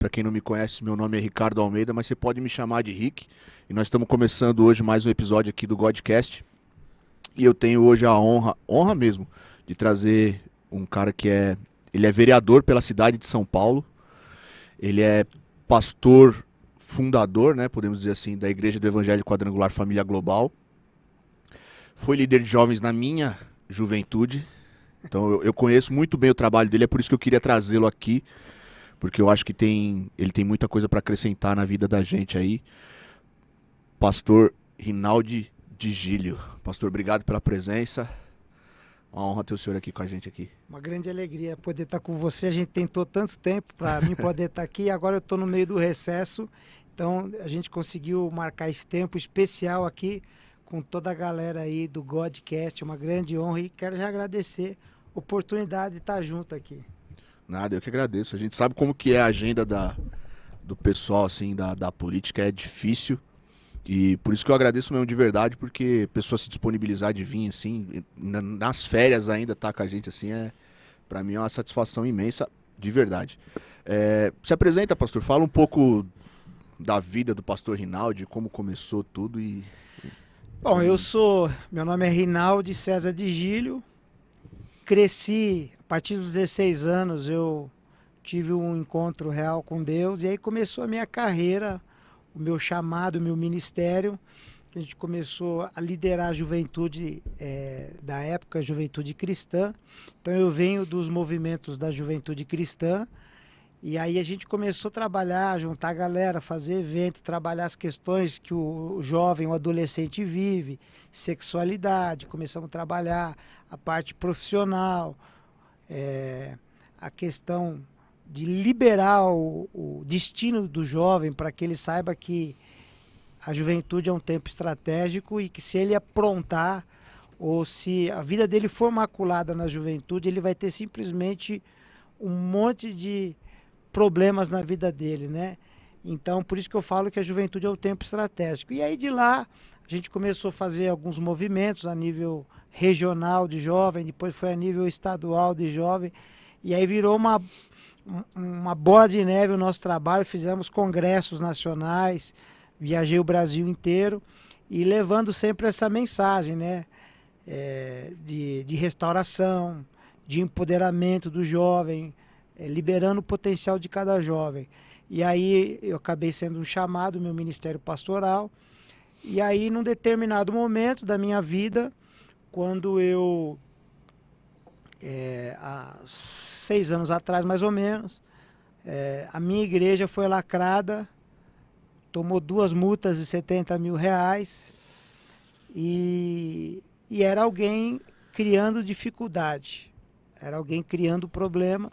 Para quem não me conhece, meu nome é Ricardo Almeida, mas você pode me chamar de Rick. E nós estamos começando hoje mais um episódio aqui do Godcast. E eu tenho hoje a honra mesmo, de trazer um cara ele é vereador pela cidade de São Paulo. Ele é pastor fundador, né, podemos dizer assim, da Igreja do Evangelho Quadrangular Família Global. Foi líder de jovens na minha juventude. Então eu conheço muito bem o trabalho dele, é por isso que eu queria trazê-lo aqui, porque eu acho que ele tem muita coisa para acrescentar na vida da gente aí. Pastor Rinaldi Digílio. Pastor, obrigado pela presença. Uma honra ter o senhor aqui com a gente aqui. Uma grande alegria poder estar com você. A gente tentou tanto tempo para mim poder estar aqui. Agora eu estou no meio do recesso. Então a gente conseguiu marcar esse tempo especial aqui com toda a galera aí do Godcast. Uma grande honra e quero já agradecer a oportunidade de estar junto aqui. Nada, eu que agradeço. A gente sabe como que é a agenda do pessoal, assim, da política. É difícil. E por isso que eu agradeço mesmo de verdade, porque a pessoa se disponibilizar de vir, assim, nas férias ainda tá com a gente, assim, pra mim é uma satisfação imensa, de verdade. Se apresenta, pastor, fala um pouco da vida do pastor Rinaldi, como começou tudo e... Bom, meu nome é Rinaldi César Digílio, cresci, a partir dos 16 anos eu tive um encontro real com Deus e aí começou a minha carreira, o meu chamado, o meu ministério, que a gente começou a liderar a juventude da época, a juventude cristã. Então eu venho dos movimentos da juventude cristã e aí a gente começou a trabalhar, juntar a galera, fazer evento, trabalhar as questões que o jovem, o adolescente vive, sexualidade, começamos a trabalhar a parte profissional, a questão de liberar o destino do jovem para que ele saiba que a juventude é um tempo estratégico e que se ele aprontar ou se a vida dele for maculada na juventude, ele vai ter simplesmente um monte de problemas na vida dele, né? Então, por isso que eu falo que a juventude é um tempo estratégico. E aí de lá, a gente começou a fazer alguns movimentos a nível regional de jovem, depois foi a nível estadual de jovem, e aí virou uma bola de neve o nosso trabalho, fizemos congressos nacionais, viajei o Brasil inteiro e levando sempre essa mensagem, né? De restauração, de empoderamento do jovem, liberando o potencial de cada jovem. E aí eu acabei sendo um chamado, meu ministério pastoral, e aí num determinado momento da minha vida, quando eu há 6 anos atrás, mais ou menos, a minha igreja foi lacrada, tomou 2 multas de 70 mil reais e era alguém criando dificuldade, era alguém criando problema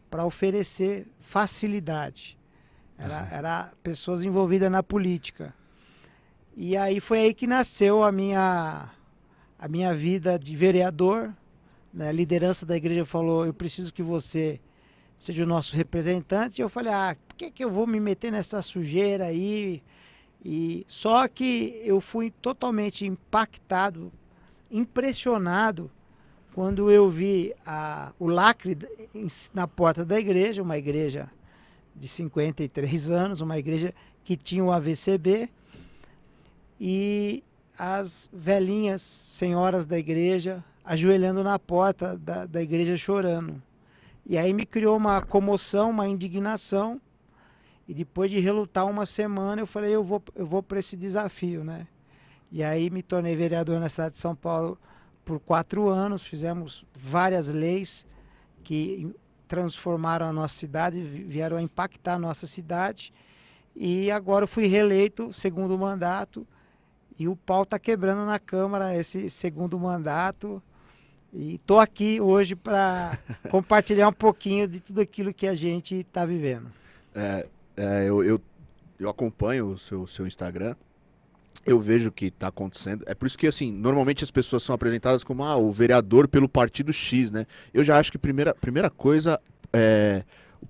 para oferecer facilidade. Era pessoas envolvidas na política. E aí foi aí que nasceu a minha vida de vereador. A liderança da igreja falou, eu preciso que você seja o nosso representante. E eu falei, por que eu vou me meter nessa sujeira aí? E só que eu fui totalmente impactado, impressionado, quando eu vi o lacre na porta da igreja, uma igreja de 53 anos, uma igreja que tinha o AVCB, e as velhinhas senhoras da igreja ajoelhando na porta da igreja chorando. E aí me criou uma comoção, uma indignação, e depois de relutar uma semana eu falei, eu vou para esse desafio, né? E aí me tornei vereador na cidade de São Paulo por 4 anos, fizemos várias leis que transformaram a nossa cidade, vieram a impactar a nossa cidade, e agora eu fui reeleito segundo mandato, e o pau está quebrando na Câmara esse segundo mandato, e estou aqui hoje para compartilhar um pouquinho de tudo aquilo que a gente está vivendo. Eu acompanho o seu Instagram, eu vejo o que está acontecendo. É por isso que, assim, normalmente as pessoas são apresentadas como o vereador pelo partido X, né? Eu já acho que primeira coisa,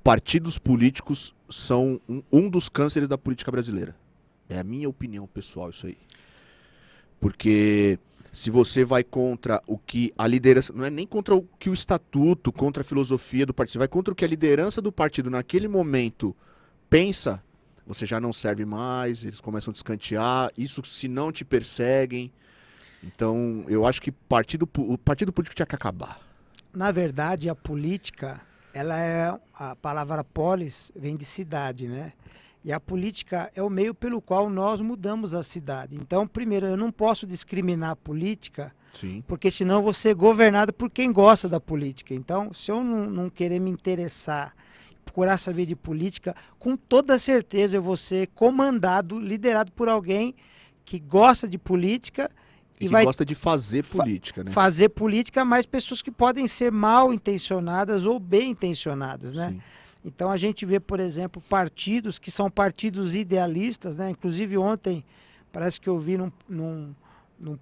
partidos políticos são um dos cânceres da política brasileira. É a minha opinião pessoal isso aí. Porque se você vai contra o que a liderança, não é nem contra o que o estatuto, contra a filosofia do partido, você vai contra o que a liderança do partido naquele momento pensa, você já não serve mais, eles começam a te escantear, isso se não te perseguem. Então, eu acho que o partido político tinha que acabar. Na verdade, a política, a palavra polis vem de cidade, né? E a política é o meio pelo qual nós mudamos a cidade. Então, primeiro, eu não posso discriminar a política, Sim. porque senão eu vou ser governado por quem gosta da política. Então, se eu não querer me interessar, procurar saber de política, com toda certeza eu vou ser comandado, liderado por alguém que gosta de política E que vai gosta de fazer política, né? fazer política, mas pessoas que podem ser mal intencionadas ou bem intencionadas, né? Sim. Então a gente vê, por exemplo, partidos que são partidos idealistas, né? Inclusive ontem, parece que eu vi num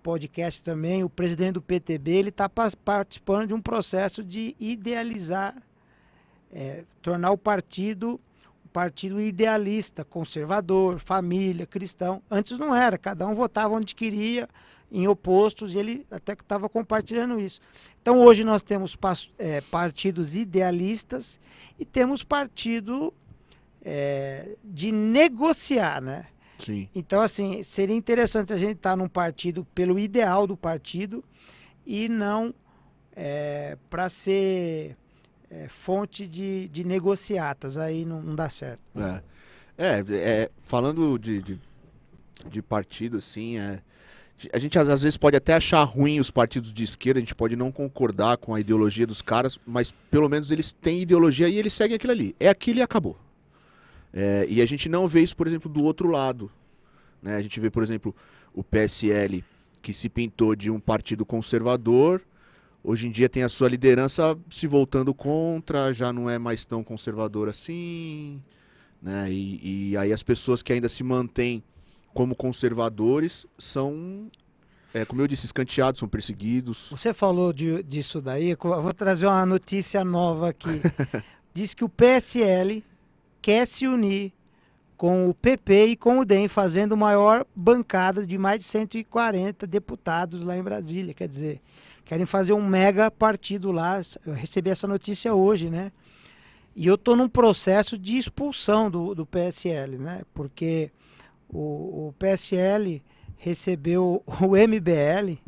podcast também, o presidente do PTB, ele está participando de um processo de idealizar, tornar o partido um partido idealista, conservador, família, cristão. Antes não era, cada um votava onde queria, em opostos, e ele até que estava compartilhando isso. Então hoje nós temos partidos idealistas e temos partido de negociar, né? Sim. Então, assim, seria interessante a gente estar num partido pelo ideal do partido e não para ser fonte de negociatas. Aí não dá certo. Falando de partido, assim, a gente às vezes pode até achar ruim os partidos de esquerda, a gente pode não concordar com a ideologia dos caras, mas pelo menos eles têm ideologia e eles seguem aquilo ali. É aquilo e acabou. E a gente não vê isso, por exemplo, do outro lado, né? A gente vê, por exemplo, o PSL, que se pintou de um partido conservador, hoje em dia tem a sua liderança se voltando contra, já não é mais tão conservador assim, né? E aí as pessoas que ainda se mantêm como conservadores são, como eu disse, escanteados, são perseguidos. Você falou disso daí, eu vou trazer uma notícia nova aqui. Diz que o PSL quer se unir com o PP e com o DEM, fazendo maior bancada de mais de 140 deputados lá em Brasília. Quer dizer, querem fazer um mega partido lá. Eu recebi essa notícia hoje, né? E eu estou num processo de expulsão do PSL, né? Porque o PSL recebeu o MBL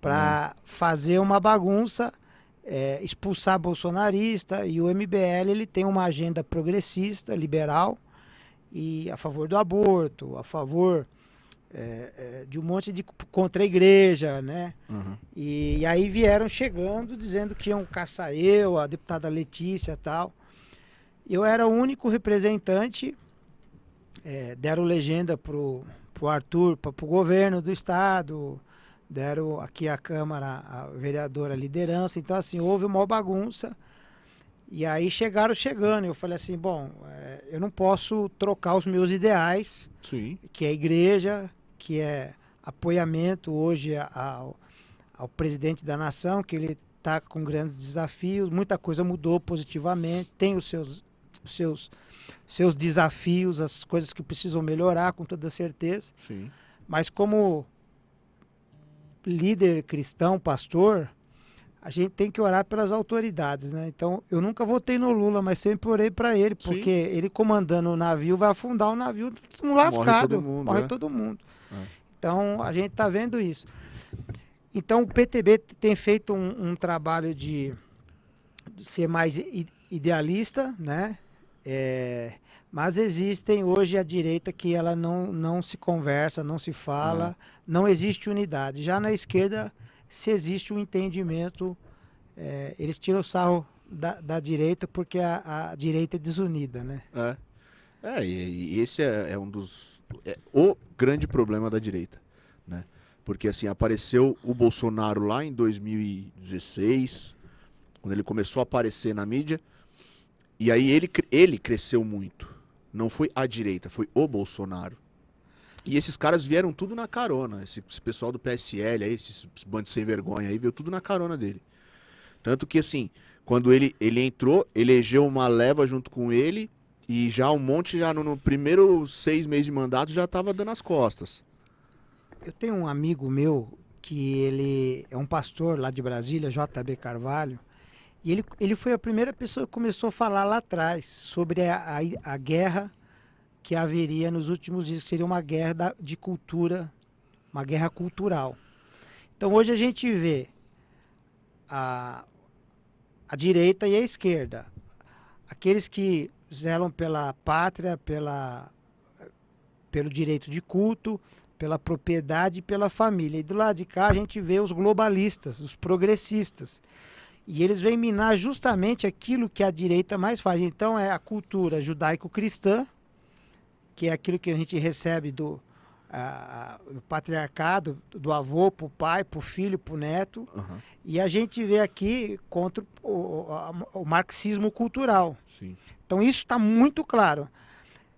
para fazer uma bagunça, expulsar bolsonarista, e o MBL ele tem uma agenda progressista, liberal, e a favor do aborto, a favor de um monte de contra a igreja, né? Uhum. E aí vieram chegando dizendo que iam caçar eu, a deputada Letícia e tal. Eu era o único representante, deram legenda pro Arthur, pro governo do estado, deram aqui a Câmara, a vereadora, a liderança. Então, assim, houve uma bagunça. E aí chegando. Eu falei assim, bom, eu não posso trocar os meus ideais, Sim. que é a igreja, que é apoiamento hoje ao presidente da nação, que ele está com grandes desafios, muita coisa mudou positivamente, tem os seus desafios, as coisas que precisam melhorar, com toda certeza. Sim. Mas como líder cristão, pastor, a gente tem que orar pelas autoridades, né? Então, eu nunca votei no Lula, mas sempre orei para ele, porque ele comandando o navio vai afundar o navio, um lascado, morre todo mundo. Então, a gente está vendo isso. Então, o PTB tem feito um trabalho de ser mais idealista, né? Mas existem hoje a direita que ela não se conversa, não se fala, não existe unidade. Já na esquerda, se existe um entendimento, eles tiram o sarro da direita porque a direita é desunida, né? E esse é um dos... o grande problema da direita, né? Porque assim, apareceu o Bolsonaro lá em 2016, quando ele começou a aparecer na mídia, e aí ele cresceu muito. Não foi a direita, foi o Bolsonaro. E esses caras vieram tudo na carona. Esse pessoal do PSL aí, esses bandos sem vergonha aí, veio tudo na carona dele. Tanto que assim, quando ele entrou, elegeu uma leva junto com ele, e já um monte, já no primeiro 6 meses de mandato, já tava dando as costas. Eu tenho um amigo meu, que ele é um pastor lá de Brasília, JB Carvalho, e ele foi a primeira pessoa que começou a falar lá atrás sobre a guerra que haveria nos últimos dias, que seria uma guerra de cultura, uma guerra cultural. Então hoje a gente vê a direita e a esquerda, aqueles que zelam pela pátria, pelo direito de culto, pela propriedade e pela família. E do lado de cá a gente vê os globalistas, os progressistas. E eles vêm minar justamente aquilo que a direita mais faz. Então é a cultura judaico-cristã, que é aquilo que a gente recebe do patriarcado, do avô para o pai, para o filho, para o neto. Aham. E a gente vê aqui contra o marxismo cultural. Sim. Então isso está muito claro.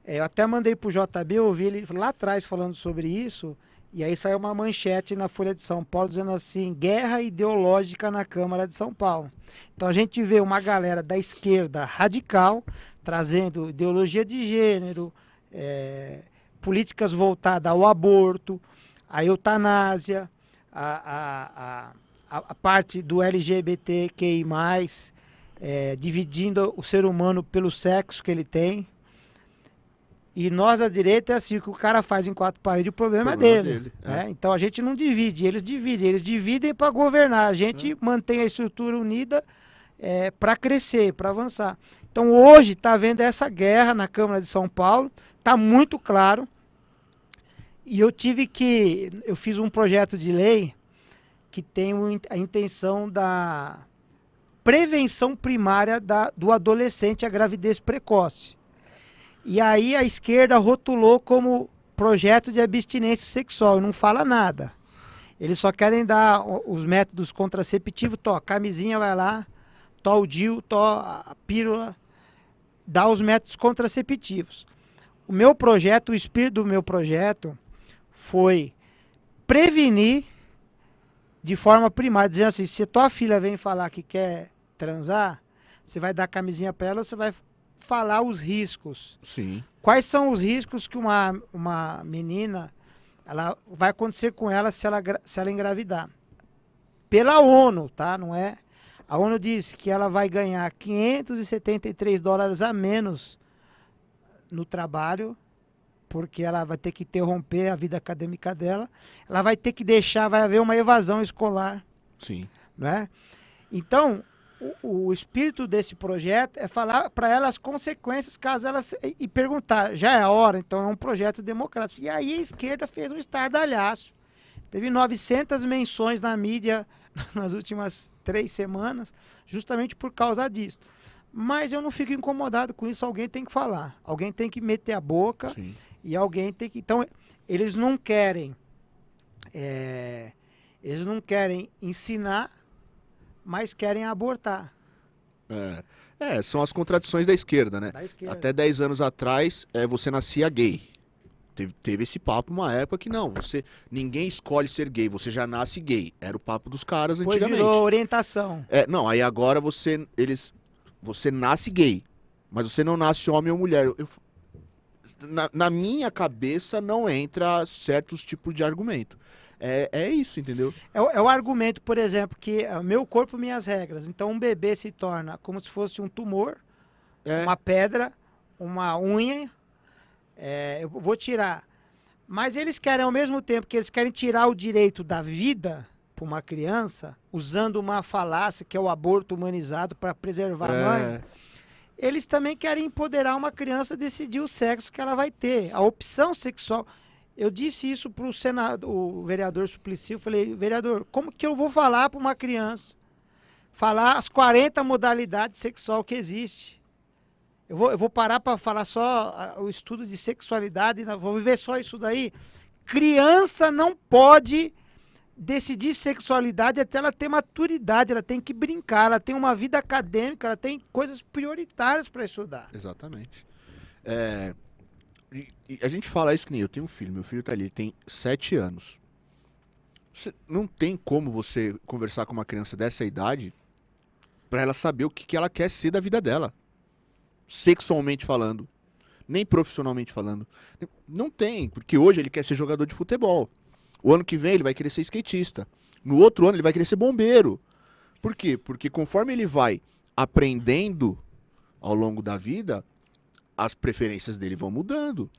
Eu até mandei para o JB, eu ouvi ele lá atrás falando sobre isso, e aí saiu uma manchete na Folha de São Paulo dizendo assim, guerra ideológica na Câmara de São Paulo. Então a gente vê uma galera da esquerda radical, trazendo ideologia de gênero, políticas voltadas ao aborto, à eutanásia, a parte do LGBTQI+, dividindo o ser humano pelo sexo que ele tem. E nós, a direita, é assim, o que o cara faz em quatro paredes, o problema é dele. Então a gente não divide, eles dividem para governar, a gente mantém a estrutura unida para crescer, para avançar. Então hoje está havendo essa guerra na Câmara de São Paulo, está muito claro, e eu fiz um projeto de lei que tem a intenção da prevenção primária do adolescente à gravidez precoce. E aí a esquerda rotulou como projeto de abstinência sexual, não fala nada. Eles só querem dar os métodos contraceptivos, camisinha vai lá, o DIU, a pílula, dá os métodos contraceptivos. O espírito do meu projeto foi prevenir de forma primária, dizendo assim, se tua filha vem falar que quer transar, você vai dar camisinha para ela, você vai falar os riscos. Sim. Quais são os riscos que uma menina vai acontecer com ela se ela engravidar? Pela ONU, tá? Não é? A ONU diz que ela vai ganhar $573 a menos no trabalho, porque ela vai ter que interromper a vida acadêmica dela. Ela vai ter que vai haver uma evasão escolar. Sim. Não é? Então, o espírito desse projeto é falar para ela as consequências caso ela e perguntar, já é a hora, então é um projeto democrático. E aí a esquerda fez um estardalhaço. Teve 900 menções na mídia nas últimas 3 semanas, justamente por causa disso. Mas eu não fico incomodado com isso, alguém tem que falar, alguém tem que meter a boca. Sim. E alguém tem que... Então, eles não querem ensinar, mas querem abortar. São as contradições da esquerda, né? Da esquerda. Até 10 anos atrás, você nascia gay. Teve esse papo uma época que não, ninguém escolhe ser gay, você já nasce gay. Era o papo dos caras Depois antigamente. virou orientação. Não, aí agora você nasce gay, mas você não nasce homem ou mulher. Na minha cabeça não entra certos tipos de argumento. É isso, entendeu? É o argumento, por exemplo, que meu corpo, minhas regras. Então um bebê se torna como se fosse um tumor, uma pedra, uma unha. Eu vou tirar. Mas eles querem, ao mesmo tempo que eles querem tirar o direito da vida para uma criança, usando uma falácia que é o aborto humanizado para preservar a mãe, eles também querem empoderar uma criança a decidir o sexo que ela vai ter, a opção sexual. Eu disse isso para o vereador Suplicy, eu falei, vereador, como que eu vou falar para uma criança? Falar as 40 modalidades sexual que existe. Eu vou parar para falar só o estudo de sexualidade, vou viver só isso daí. Criança não pode decidir sexualidade até ela ter maturidade, ela tem que brincar, ela tem uma vida acadêmica, ela tem coisas prioritárias para estudar. Exatamente. E a gente fala isso que nem eu tenho um filho, meu filho tá ali, ele tem 7 anos. Não tem como você conversar com uma criança dessa idade para ela saber o que ela quer ser da vida dela. Sexualmente falando, nem profissionalmente falando. Não tem, porque hoje ele quer ser jogador de futebol. O ano que vem ele vai querer ser skatista. No outro ano ele vai querer ser bombeiro. Por quê? Porque conforme ele vai aprendendo ao longo da vida, as preferências dele vão mudando.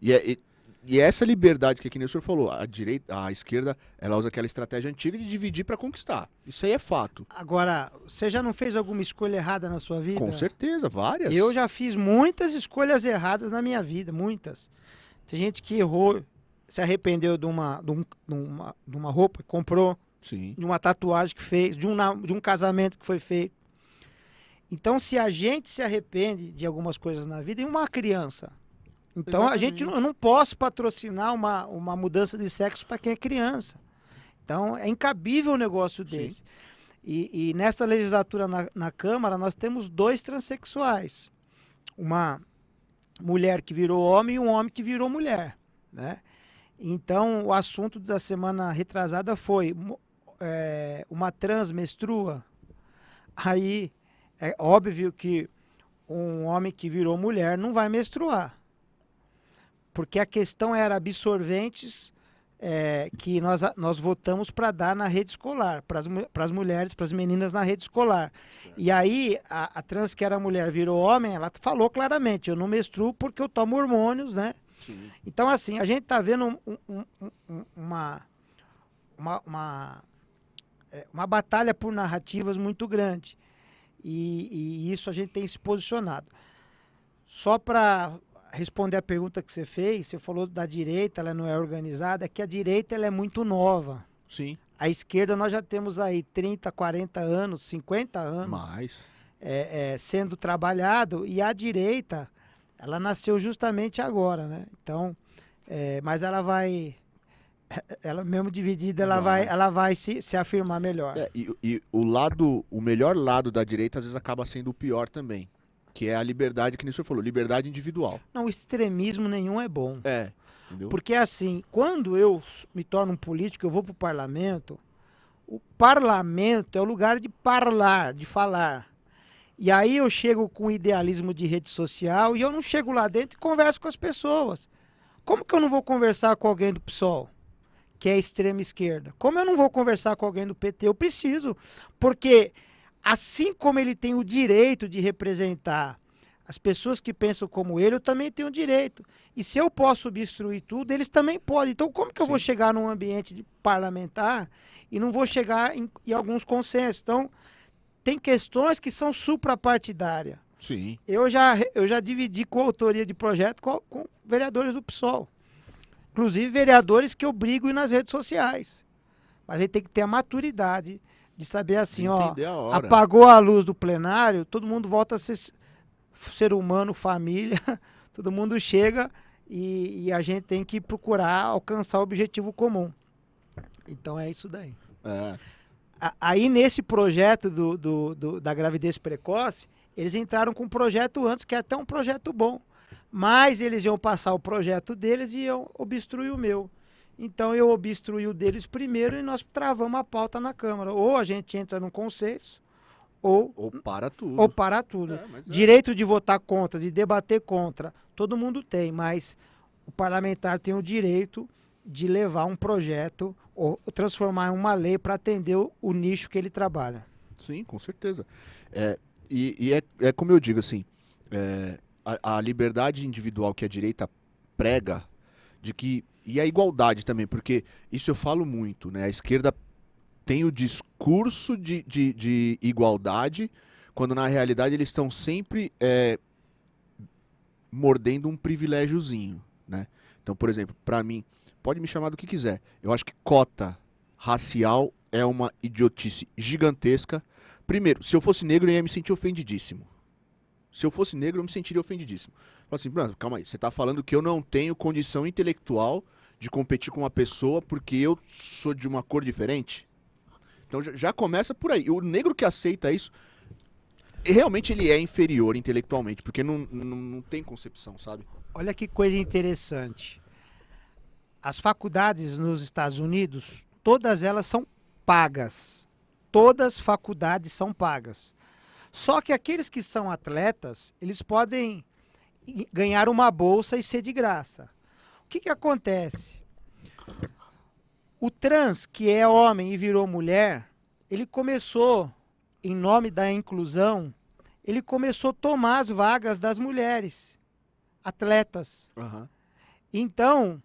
E essa liberdade que nem o senhor falou, a esquerda, ela usa aquela estratégia antiga de dividir para conquistar. Isso aí é fato. Agora, você já não fez alguma escolha errada na sua vida? Com certeza, várias. Eu já fiz muitas escolhas erradas na minha vida, muitas. Tem gente que errou, se arrependeu de uma roupa que comprou, Sim. de uma tatuagem que fez, de um casamento que foi feito. Então, se a gente se arrepende de algumas coisas na vida, e uma criança. Então, eu não posso patrocinar uma mudança de sexo para quem é criança. Então, é incabível um negócio desse. E nessa legislatura na Câmara, nós temos 2 transexuais. Uma mulher que virou homem e um homem que virou mulher, né? Então, o assunto da semana retrasada foi uma trans menstrua. Aí, é óbvio que um homem que virou mulher não vai menstruar. Porque a questão era absorventes que nós votamos para dar na rede escolar, para as mulheres, para as meninas na rede escolar. Certo. E aí, a trans que era mulher virou homem, ela falou claramente, eu não menstruo porque eu tomo hormônios, né? Sim. Então, assim, a gente está vendo uma batalha por narrativas muito grande. E isso a gente tem se posicionado. Só para responder a pergunta que você fez, você falou da direita, ela não é organizada, é que a direita ela é muito nova. Sim. A esquerda nós já temos aí 30, 40 anos, 50 anos mais sendo trabalhado, e a direita, ela nasceu justamente agora, né? Então, mas ela mesmo dividida, ela vai se afirmar melhor. E o melhor lado da direita às vezes acaba sendo o pior também. Que é a liberdade, que nem o senhor falou, liberdade individual. Não, extremismo nenhum é bom. Entendeu? Porque assim, quando eu me torno um político, eu vou para o parlamento é o lugar de falar. E aí eu chego com idealismo de rede social e eu não chego lá dentro e converso com as pessoas. Como que eu não vou conversar com alguém do PSOL, que é extrema esquerda? Como eu não vou conversar com alguém do PT? Eu preciso, porque assim como ele tem o direito de representar as pessoas que pensam como ele, eu também tenho o direito. E se eu posso obstruir tudo, eles também podem. Então, como que eu vou chegar num ambiente parlamentar e não vou chegar em alguns consensos? Então, tem questões que são suprapartidárias. Sim. Eu já dividi coautoria de projeto com vereadores do PSOL. Inclusive, vereadores que eu brigo nas redes sociais. Mas a gente tem que ter a maturidade de saber assim, apagou a luz do plenário, todo mundo volta a ser humano, família, todo mundo chega e a gente tem que procurar alcançar o objetivo comum. Então é isso daí. Aí nesse projeto da gravidez precoce, eles entraram com um projeto antes, que é até um projeto bom, mas eles iam passar o projeto deles e iam obstruir o meu. Então eu obstruí o deles primeiro e nós travamos a pauta na Câmara. Ou a gente entra num consenso, ou para tudo. Direito de votar contra, de debater contra, todo mundo tem, mas o parlamentar tem o direito de levar um projeto ou transformar em uma lei para atender o nicho que ele trabalha. Sim, com certeza. É como eu digo, assim, a liberdade individual que a direita prega, e a igualdade também, porque isso eu falo muito, né? A esquerda tem o discurso de igualdade, quando na realidade eles estão sempre mordendo um privilégiozinho, né? Então, por exemplo, para mim, pode me chamar do que quiser, eu acho que cota racial é uma idiotice gigantesca. Primeiro, se eu fosse negro, eu ia me sentir ofendidíssimo. Se eu fosse negro, eu me sentiria ofendidíssimo. Assim, calma aí, você tá falando que eu não tenho condição intelectual de competir com uma pessoa porque eu sou de uma cor diferente? Então já começa por aí. O negro que aceita isso, realmente ele é inferior intelectualmente, porque não tem concepção, sabe? Olha que coisa interessante. As faculdades nos Estados Unidos, todas elas são pagas. Todas as faculdades são pagas. Só que aqueles que são atletas, eles podem ganhar uma bolsa e ser de graça. O que acontece? O trans, que é homem e virou mulher, ele começou, em nome da inclusão, ele começou a tomar as vagas das mulheres. atletas. Aham. Então,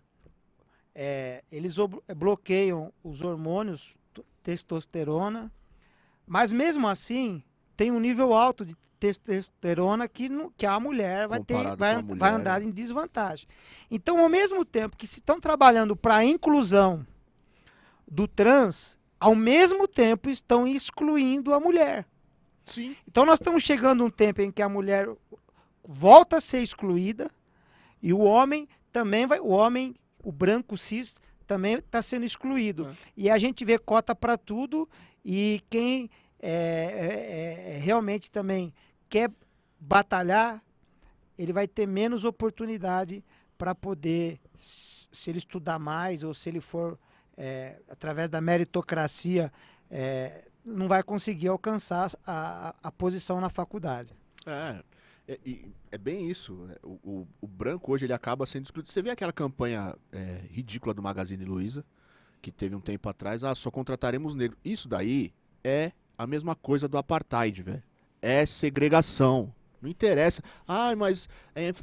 eles bloqueiam os hormônios, testosterona, mas mesmo assim, tem um nível alto de testosterona que a mulher Comparado com a vai mulher, andar em desvantagem. Então, ao mesmo tempo que se estão trabalhando para a inclusão do trans, ao mesmo tempo estão excluindo a mulher. Sim. Então, nós estamos chegando a um tempo em que a mulher volta a ser excluída e o homem também vai, o branco cis, também está sendo excluído. E a gente vê cota para tudo e quem realmente também quer batalhar, ele vai ter menos oportunidade para poder, se ele estudar mais ou se ele for através da meritocracia, não vai conseguir alcançar a posição na faculdade. É bem isso. O branco hoje ele acaba sendo excluído. Você vê aquela campanha ridícula do Magazine Luiza, que teve um tempo atrás, só contrataremos negros. Isso daí é a mesma coisa do apartheid, velho. É segregação. Não interessa. Mas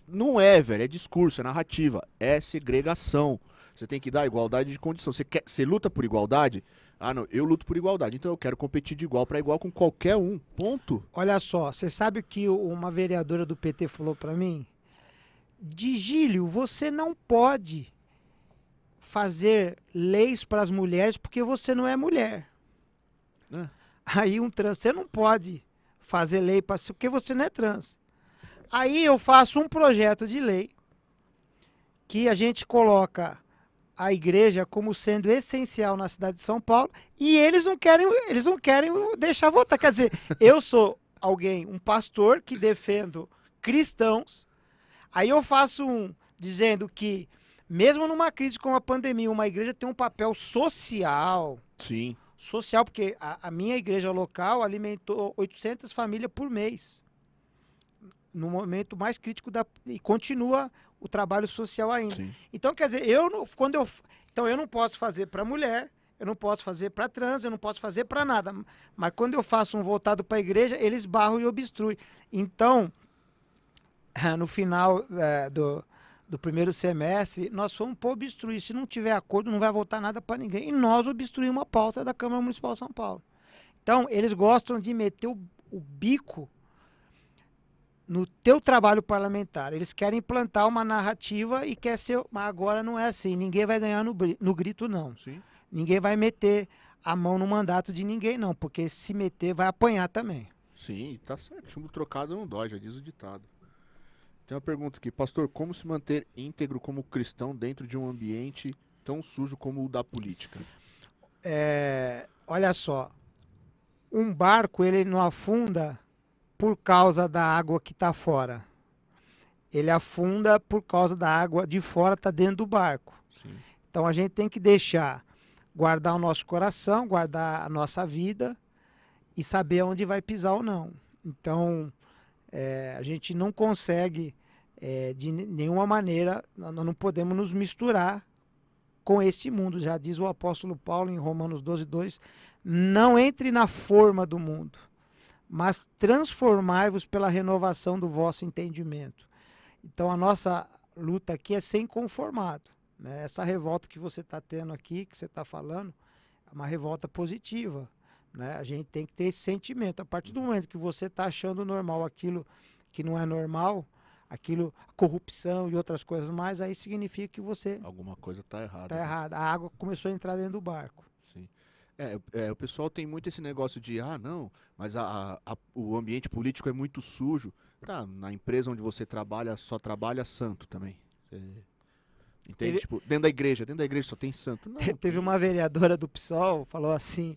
não é, velho. É discurso, é narrativa. É segregação. Você tem que dar igualdade de condição. Você luta por igualdade? Não, eu luto por igualdade. Então eu quero competir de igual para igual com qualquer um. Ponto. Olha só, você sabe o que uma vereadora do PT falou para mim? Digílio, você não pode fazer leis para as mulheres porque você não é mulher. Aí você não pode fazer lei porque você não é trans. Aí eu faço um projeto de lei que a gente coloca a igreja como sendo essencial na cidade de São Paulo e eles não querem deixar votar. Quer dizer, eu sou um pastor que defendo cristãos, aí eu faço dizendo que mesmo numa crise como a pandemia, uma igreja tem um papel social. Sim. Social, porque a minha igreja local alimentou 800 famílias por mês. No momento mais crítico e continua o trabalho social ainda. Sim. Então, quer dizer, então eu não posso fazer para mulher, eu não posso fazer para trans, eu não posso fazer para nada. Mas quando eu faço um voltado para a igreja, eles barram e obstruem. Então, no final do primeiro semestre, nós fomos para obstruir. Se não tiver acordo, não vai votar nada para ninguém. E nós obstruímos a pauta da Câmara Municipal de São Paulo. Então, eles gostam de meter o bico no teu trabalho parlamentar. Eles querem implantar uma narrativa e quer ser... Mas agora não é assim. Ninguém vai ganhar no grito, não. Sim. Ninguém vai meter a mão no mandato de ninguém, não. Porque se meter, vai apanhar também. Sim, tá certo. Chumbo trocado não dói, já diz o ditado. Tem uma pergunta aqui. Pastor, como se manter íntegro como cristão dentro de um ambiente tão sujo como o da política? Olha só. Um barco, ele não afunda por causa da água que está fora. Ele afunda por causa da água de fora está dentro do barco. Sim. Então a gente tem que guardar o nosso coração, guardar a nossa vida e saber onde vai pisar ou não. Então a gente não consegue de nenhuma maneira, nós não podemos nos misturar com este mundo. Já diz o apóstolo Paulo em Romanos 12:2, não entre na forma do mundo, mas transformai-vos pela renovação do vosso entendimento. Então a nossa luta aqui é ser inconformado, né? Essa revolta que você está tendo aqui, que você está falando, é uma revolta positiva, né? A gente tem que ter esse sentimento. A partir do momento que você está achando normal aquilo que não é normal, aquilo, corrupção e outras coisas mais, aí significa que você... Alguma coisa está errada. Está errada. A água começou a entrar dentro do barco. Sim. O pessoal tem muito esse negócio de, não, mas o ambiente político é muito sujo. Tá, na empresa onde você trabalha, só trabalha santo também. Entende? Tipo, dentro da igreja só tem santo. Não, teve uma vereadora do PSOL, falou assim,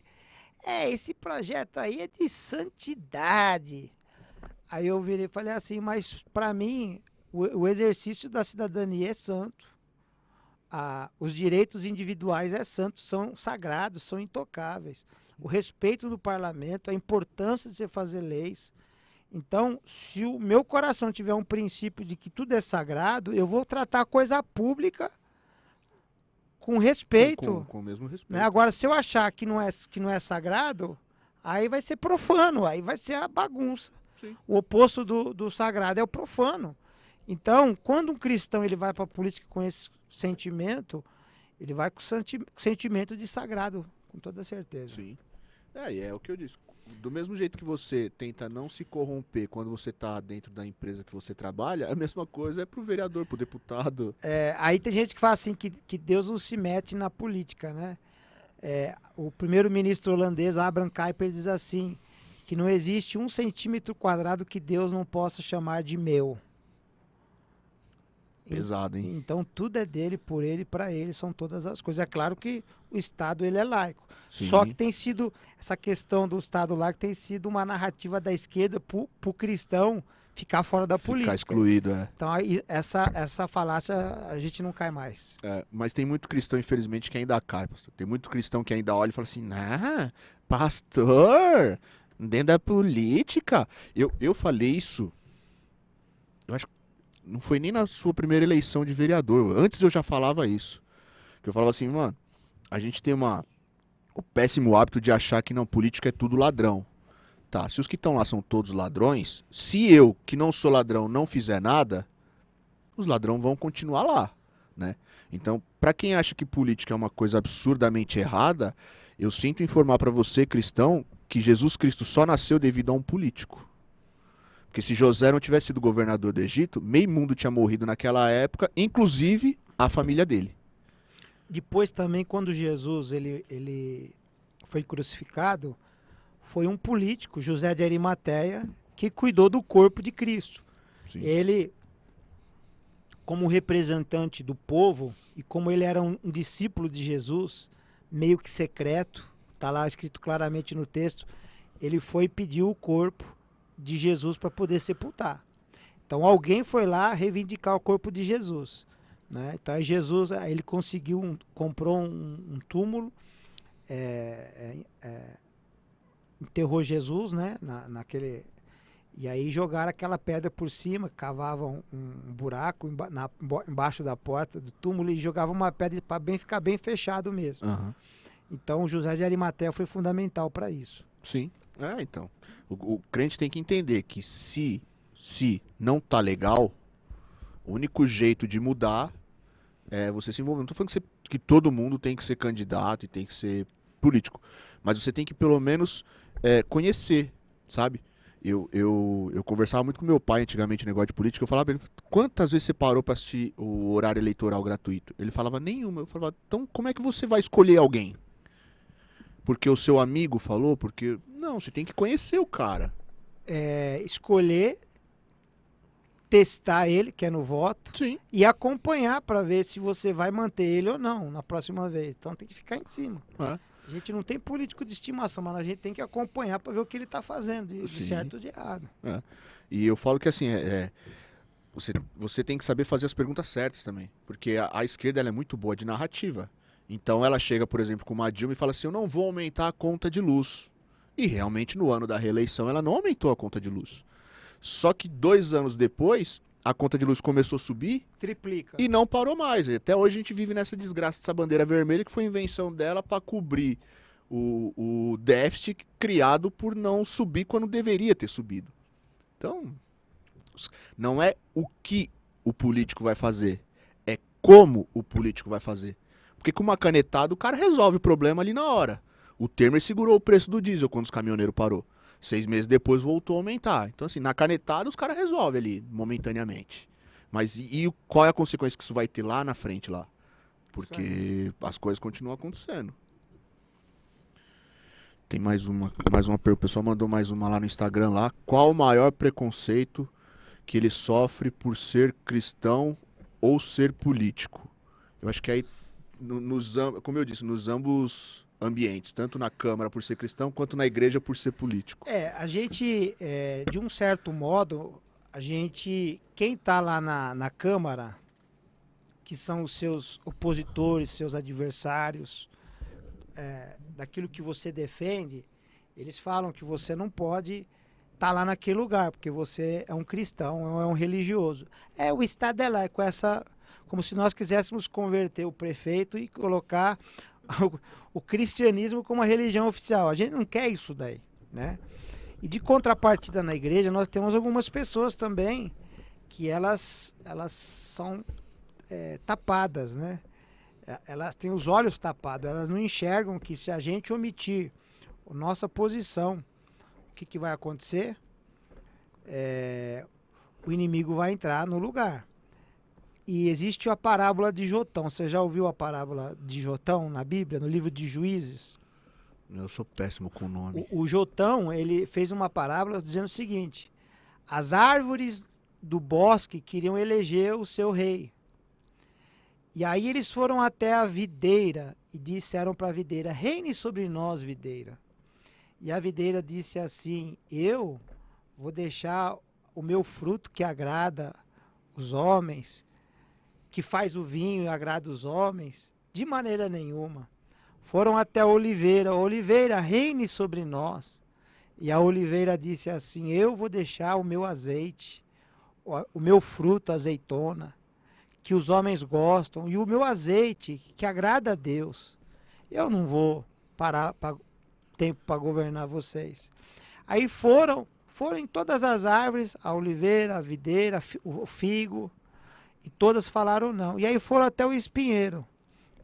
esse projeto aí é de santidade. Aí eu virei e falei assim, mas para mim, o exercício da cidadania é santo. Os direitos individuais é santo, são sagrados, são intocáveis. O respeito do parlamento, a importância de você fazer leis. Então, se o meu coração tiver um princípio de que tudo é sagrado, eu vou tratar a coisa pública com respeito. Com o mesmo respeito. Né? Agora, se eu achar que não é sagrado, aí vai ser profano, aí vai ser a bagunça. Sim. O oposto do sagrado é o profano. Então, quando um cristão ele vai para a política com esse sentimento, ele vai com sentimento de sagrado, com toda certeza. Sim. E é o que eu disse. Do mesmo jeito que você tenta não se corromper quando você está dentro da empresa que você trabalha, a mesma coisa é pro vereador, pro deputado. Aí tem gente que fala assim que Deus não se mete na política, né? O primeiro-ministro holandês, Abraham Kuyper, diz assim, que não existe 1 centímetro quadrado que Deus não possa chamar de meu. Pesado, hein? Então tudo é dele, por ele, para ele, são todas as coisas. É claro que o Estado ele é laico. Sim. Só que tem sido, essa questão do Estado laico tem sido uma narrativa da esquerda pro cristão ficar fora da política. Ficar excluído, Então aí, essa falácia a gente não cai mais. Mas tem muito cristão, infelizmente, que ainda cai, pastor. Tem muito cristão que ainda olha e fala assim, nah, pastor, dentro da política. Eu falei isso, eu acho que não foi nem na sua primeira eleição de vereador. Antes eu já falava isso. Que eu falava assim, mano, a gente tem o péssimo hábito de achar que não, política é tudo ladrão. Tá, se os que estão lá são todos ladrões, se eu, que não sou ladrão, não fizer nada, os ladrões vão continuar lá, né? Então, pra quem acha que política é uma coisa absurdamente errada, eu sinto informar pra você, cristão, que Jesus Cristo só nasceu devido a um político. Porque se José não tivesse sido governador do Egito, meio mundo tinha morrido naquela época, inclusive a família dele. Depois também, quando Jesus ele foi crucificado, foi um político, José de Arimateia, que cuidou do corpo de Cristo. Sim. Ele, como representante do povo, e como ele era um discípulo de Jesus, meio que secreto, está lá escrito claramente no texto, ele foi pedir o corpo de Jesus para poder sepultar. Então alguém foi lá reivindicar o corpo de Jesus, né? Então aí Jesus, ele comprou um túmulo, enterrou Jesus, né? Naquele, e aí jogaram aquela pedra por cima, cavavam um buraco embaixo da porta do túmulo e jogavam uma pedra para ficar bem fechado mesmo. Uhum. Então José de Arimateia foi fundamental para isso. Sim. Então. O crente tem que entender que se não tá legal, o único jeito de mudar é você se envolver. Não tô falando que todo mundo tem que ser candidato e tem que ser político. Mas você tem que pelo menos conhecer, sabe? Eu conversava muito com meu pai antigamente no negócio de política. Eu falava pra ele, quantas vezes você parou pra assistir o horário eleitoral gratuito? Ele falava, nenhuma. Eu falava, então como é que você vai escolher alguém? Porque o seu amigo falou? Porque... Não, você tem que conhecer o cara. Escolher, testar ele, que é no voto, Sim. E acompanhar para ver se você vai manter ele ou não na próxima vez. Então tem que ficar em cima. A gente não tem político de estimação, mas a gente tem que acompanhar para ver o que ele está fazendo, de certo ou de errado. E eu falo que assim, você tem que saber fazer as perguntas certas também. Porque a esquerda ela é muito boa de narrativa. Então ela chega, por exemplo, com uma Dilma e fala assim, eu não vou aumentar a conta de luz. E realmente no ano da reeleição ela não aumentou a conta de luz. Só que 2 anos depois, a conta de luz começou a subir. Triplica. E não parou mais. E até hoje a gente vive nessa desgraça dessa bandeira vermelha que foi invenção dela para cobrir o déficit criado por não subir quando deveria ter subido. Então, não é o que o político vai fazer, é como o político vai fazer. Porque com uma canetada o cara resolve o problema ali na hora. O Temer segurou o preço do diesel quando os caminhoneiros parou. 6 meses depois voltou a aumentar. Então assim, na canetada os caras resolvem ali, momentaneamente. Mas qual é a consequência que isso vai ter lá na frente lá? Porque as coisas continuam acontecendo. Tem mais uma pergunta. O pessoal mandou mais uma lá no Instagram lá. Qual o maior preconceito que ele sofre por ser cristão ou ser político? Eu acho que aí, como eu disse, nos ambos ambientes, tanto na Câmara por ser cristão, quanto na igreja por ser político. A gente, de um certo modo, quem está lá na Câmara, que são os seus opositores, seus adversários, daquilo que você defende, eles falam que você não pode estar lá naquele lugar, porque você é um cristão, é um religioso. O Estado é laico, como se nós quiséssemos converter o prefeito e colocar o cristianismo como a religião oficial. A gente não quer isso daí, né? E de contrapartida na igreja, nós temos algumas pessoas também que elas são tapadas, né? Elas têm os olhos tapados, elas não enxergam que se a gente omitir a nossa posição, o que vai acontecer? O inimigo vai entrar no lugar. E existe a parábola de Jotão. Você já ouviu a parábola de Jotão na Bíblia, no livro de Juízes? Eu sou péssimo com o nome. O Jotão, ele fez uma parábola dizendo o seguinte: as árvores do bosque queriam eleger o seu rei. E aí eles foram até a videira e disseram para a videira: reine sobre nós, videira. E a videira disse assim: eu vou deixar o meu fruto que agrada os homens, que faz o vinho e agrada os homens, de maneira nenhuma. Foram até a oliveira: oliveira, reine sobre nós. E a oliveira disse assim: eu vou deixar o meu azeite, o meu fruto, azeitona, que os homens gostam, e o meu azeite, que agrada a Deus. Eu não vou parar tempo para governar vocês. Aí foram em todas as árvores, a oliveira, a videira, o figo, e todas falaram não. E aí foram até o espinheiro: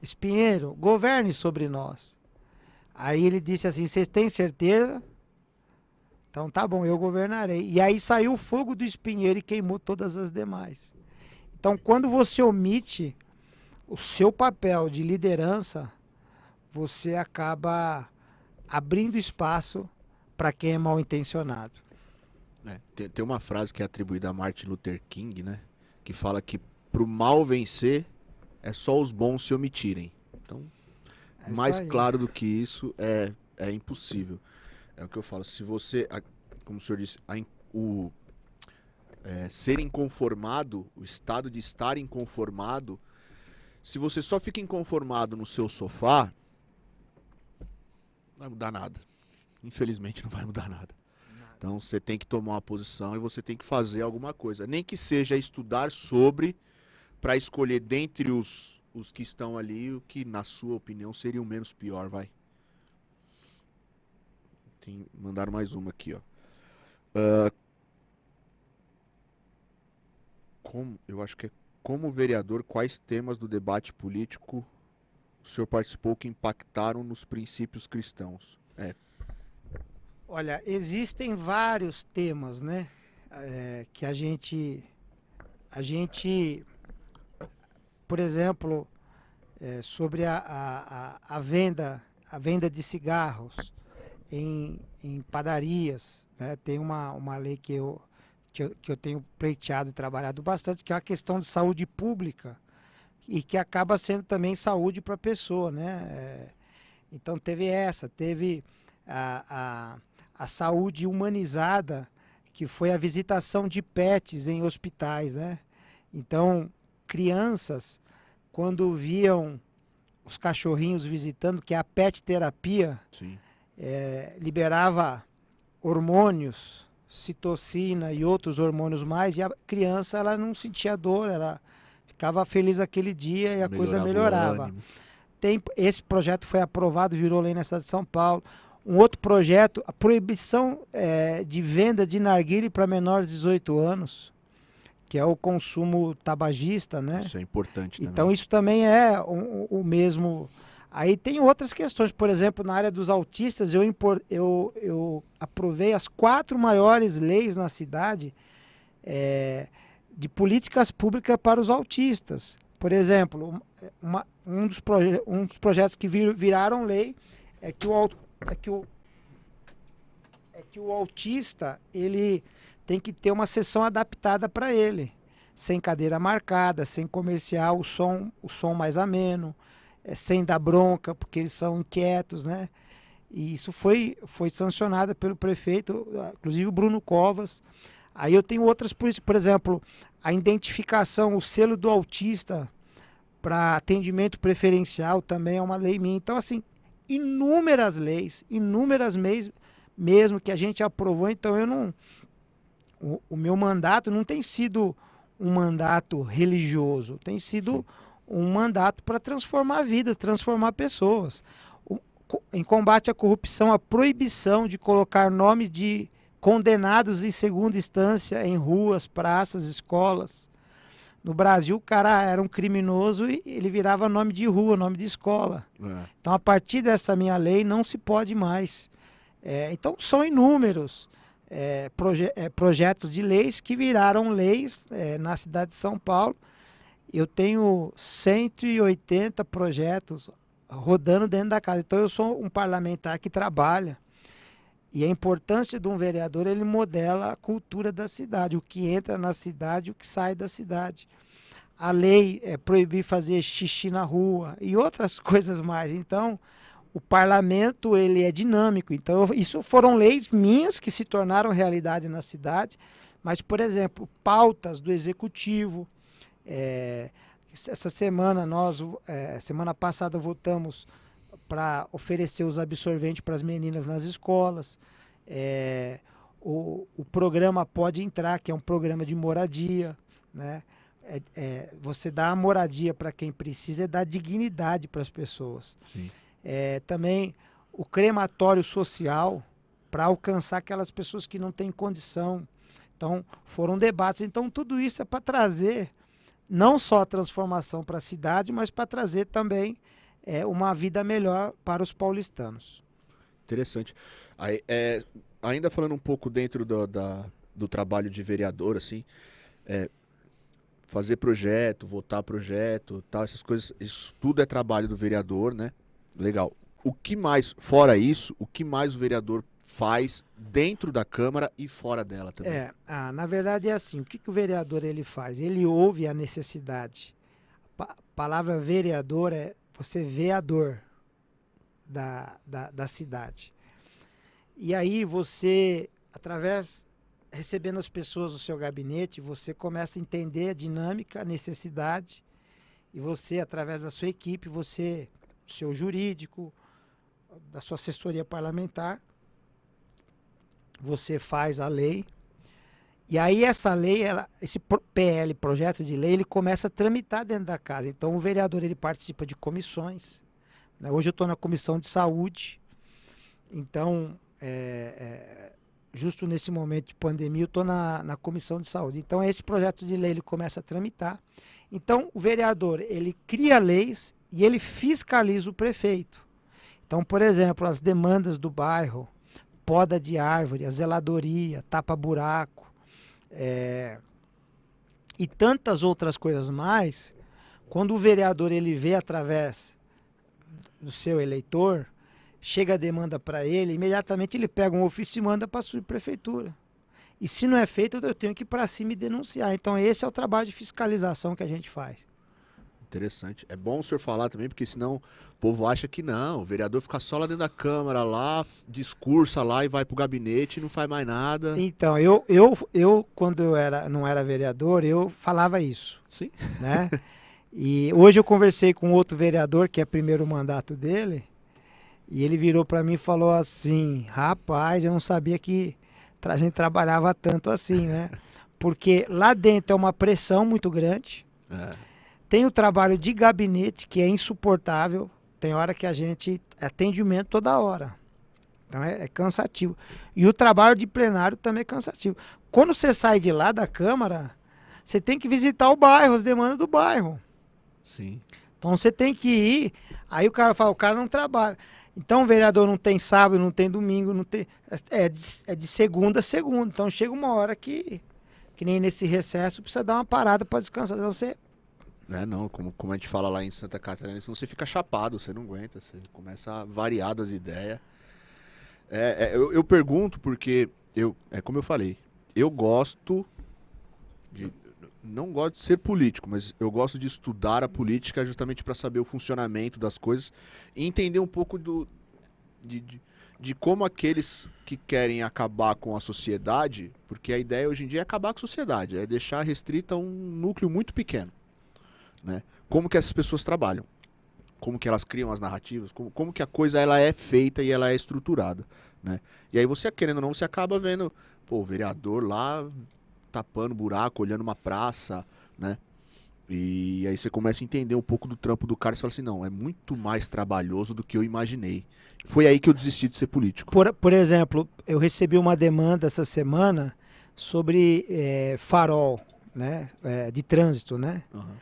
espinheiro, governe sobre nós. Aí ele disse assim: vocês têm certeza? Então tá bom, eu governarei. E aí saiu o fogo do espinheiro e queimou todas as demais. Então, quando você omite o seu papel de liderança, você acaba abrindo espaço para quem é mal intencionado. Tem uma frase que é atribuída a Martin Luther King, né? Que fala que pro mal vencer é só os bons se omitirem. Então, mais claro do que isso é impossível. É o que eu falo. Se você, como o senhor disse, ser inconformado, o estado de estar inconformado, se você só fica inconformado no seu sofá, não vai mudar nada. Infelizmente não vai mudar nada. Então você tem que tomar uma posição e você tem que fazer alguma coisa. Nem que seja estudar sobre, para escolher dentre os que estão ali, o que na sua opinião seria o menos pior, vai. Mandaram mais uma aqui, ó. Eu acho que é como vereador, quais temas do debate político o senhor participou que impactaram nos princípios cristãos? Olha, existem vários temas, né? Que a gente, por exemplo, sobre a venda de cigarros em padarias, né? Tem uma lei que eu tenho pleiteado e trabalhado bastante, que é a questão de saúde pública, e que acaba sendo também saúde para a pessoa, né? Então teve a saúde humanizada, que foi a visitação de pets em hospitais, né? Então, crianças, quando viam os cachorrinhos visitando, que é a pet terapia, liberava hormônios, citocina e outros hormônios mais, e a criança ela não sentia dor, ela ficava feliz aquele dia e a coisa melhorava. Esse projeto foi aprovado, virou lei na cidade de São Paulo. Um outro projeto, a proibição de venda de narguilé para menores de 18 anos, que é o consumo tabagista, né? Isso é importante também. Então isso também é o mesmo. Aí tem outras questões, por exemplo, na área dos autistas, eu aprovei as 4 maiores leis na cidade de políticas públicas para os autistas. Por exemplo, um dos projetos que viraram lei é que o autista ele tem que ter uma sessão adaptada para ele, sem cadeira marcada, sem comercial, o som mais ameno, sem dar bronca, porque eles são inquietos, né? E isso foi sancionado pelo prefeito, inclusive o Bruno Covas. Aí eu tenho outras políticas, por exemplo, a identificação, o selo do autista para atendimento preferencial também é uma lei minha. Então, assim, inúmeras leis mesmo que a gente aprovou. Então, o meu mandato não tem sido um mandato religioso, tem sido um mandato para transformar vidas, transformar pessoas. Em combate à corrupção, a proibição de colocar nome de condenados em segunda instância em ruas, praças, escolas. No Brasil, o cara era um criminoso e ele virava nome de rua, nome de escola. Então, a partir dessa minha lei, não se pode mais. Então, são inúmeros projetos de leis que viraram leis na cidade de São Paulo. Eu tenho 180 projetos rodando dentro da casa. Então, eu sou um parlamentar que trabalha. E a importância de um vereador, ele modela a cultura da cidade, o que entra na cidade, o que sai da cidade. A lei é proibir fazer xixi na rua e outras coisas mais. Então, o parlamento, ele é dinâmico. Então, isso foram leis minhas que se tornaram realidade na cidade. Mas, por exemplo, pautas do executivo. Essa semana, semana passada, votamos para oferecer os absorventes para as meninas nas escolas. O programa Pode Entrar, que é um programa de moradia, né? Você dá a moradia para quem precisa, dá dignidade para as pessoas. Sim. Também o crematório social, para alcançar aquelas pessoas que não têm condição. Então, foram debates. Então, tudo isso é para trazer não só a transformação para a cidade, mas para trazer também uma vida melhor para os paulistanos. Interessante. Aí, ainda falando um pouco dentro do trabalho de vereador, assim, fazer projeto, votar projeto, tal, essas coisas, isso tudo é trabalho do vereador, né? Legal. O que mais, fora isso, o que mais o vereador faz dentro da Câmara e fora dela também? Na verdade é assim, o que o vereador ele faz? Ele ouve a necessidade. A palavra vereador é você vê a dor da cidade. E aí você, recebendo as pessoas no seu gabinete, você começa a entender a dinâmica, a necessidade, e você, através da sua equipe, do seu jurídico, da sua assessoria parlamentar, você faz a lei. E aí essa lei, esse PL, projeto de lei, ele começa a tramitar dentro da casa. Então o vereador ele participa de comissões. Né? Hoje eu estou na comissão de saúde. Então, justo nesse momento de pandemia, eu estou na comissão de saúde. Então esse projeto de lei ele começa a tramitar. Então o vereador ele cria leis e ele fiscaliza o prefeito. Então, por exemplo, as demandas do bairro, poda de árvore, a zeladoria, tapa-buraco, e tantas outras coisas mais, quando o vereador ele vê através do seu eleitor, chega a demanda para ele, imediatamente ele pega um ofício e manda para a subprefeitura. E se não é feito, eu tenho que ir para cima e denunciar. Então esse é o trabalho de fiscalização que a gente faz. Interessante. É bom o senhor falar também, porque senão o povo acha que não, o vereador fica só lá dentro da Câmara, lá, discursa lá e vai pro gabinete e não faz mais nada. Então, eu quando não era vereador, eu falava isso. Sim. Né? E hoje eu conversei com outro vereador, que é primeiro mandato dele, e ele virou para mim e falou assim, rapaz, eu não sabia que a gente trabalhava tanto assim, né? Porque lá dentro é uma pressão muito grande. Tem o trabalho de gabinete, que é insuportável. Tem hora que a gente atendimento toda hora. Então é cansativo. E o trabalho de plenário também é cansativo. Quando você sai de lá da Câmara, você tem que visitar o bairro, as demandas do bairro. Sim. Então você tem que ir. Aí o cara fala, o cara não trabalha. Então o vereador não tem sábado, não tem domingo, não tem. É de segunda a segunda. Então chega uma hora que nem nesse recesso, precisa dar uma parada para descansar. Então você. Não, como a gente fala lá em Santa Catarina, senão você fica chapado, você não aguenta, você começa a variar das ideias. Eu pergunto porque, como eu falei, eu gosto não gosto de ser político, mas eu gosto de estudar a política justamente para saber o funcionamento das coisas e entender um pouco de como aqueles que querem acabar com a sociedade, porque a ideia hoje em dia é acabar com a sociedade, é deixar restrita um núcleo muito pequeno. Né? Como que essas pessoas trabalham, como que elas criam as narrativas, como que a coisa ela é feita e ela é estruturada, né? E aí você, querendo ou não, você acaba vendo o vereador lá tapando buraco, olhando uma praça, né? E aí você começa a entender um pouco do trampo do cara e você fala assim, não, é muito mais trabalhoso do que eu imaginei. Foi aí que eu desisti de ser político. Por exemplo, eu recebi uma demanda essa semana sobre farol, né? De trânsito, né? Aham.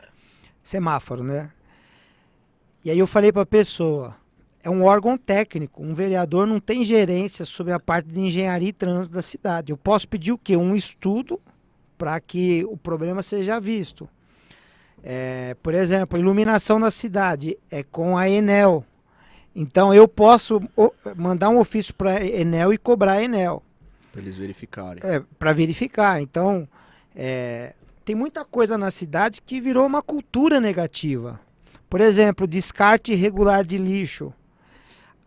Semáforo, né? E aí eu falei para a pessoa, é um órgão técnico, um vereador não tem gerência sobre a parte de engenharia e trânsito da cidade. Eu posso pedir o quê? Um estudo para que o problema seja visto. Por exemplo, a iluminação da cidade é com a Enel. Então eu posso mandar um ofício para a Enel e cobrar a Enel. Pra eles verificarem. Para verificar. Então, tem muita coisa na cidade que virou uma cultura negativa. Por exemplo, descarte irregular de lixo.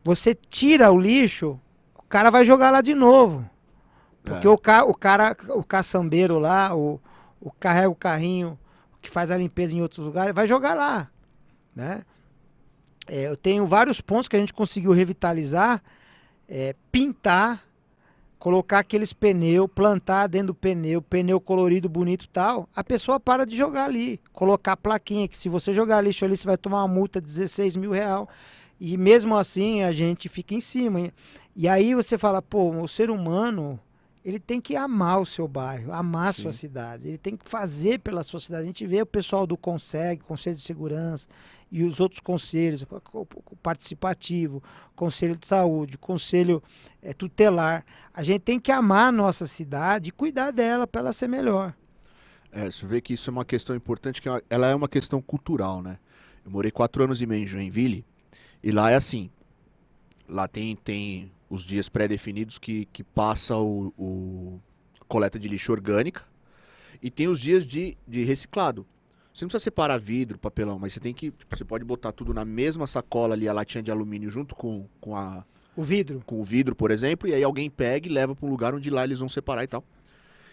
Você tira o lixo, o cara vai jogar lá de novo. Porque o caçambeiro lá, o carrega o carrinho, que faz a limpeza em outros lugares, vai jogar lá, né? Eu tenho vários pontos que a gente conseguiu revitalizar, pintar, colocar aqueles pneus, plantar dentro do pneu colorido, bonito e tal, a pessoa para de jogar ali. Colocar plaquinha que se você jogar lixo ali, você vai tomar uma multa de 16 mil reais. E mesmo assim a gente fica em cima. E aí você fala, pô, o ser humano, ele tem que amar o seu bairro, amar a sua cidade. Ele tem que fazer pela sua cidade. A gente vê o pessoal do CONSEG, Conselho de Segurança, e os outros conselhos, o participativo, Conselho de Saúde, Conselho tutelar. A gente tem que amar a nossa cidade e cuidar dela para ela ser melhor. Você vê que isso é uma questão importante, que ela é uma questão cultural, né? Eu morei 4 anos e meio em Joinville, e lá é assim, lá tem os dias pré-definidos que passa o coleta de lixo orgânica, e tem os dias de reciclado. Você não precisa separar vidro, papelão, mas você tem que. Você pode botar tudo na mesma sacola ali, a latinha de alumínio, junto com o vidro. Com o vidro, por exemplo, e aí alguém pega e leva para um lugar onde lá eles vão separar e tal.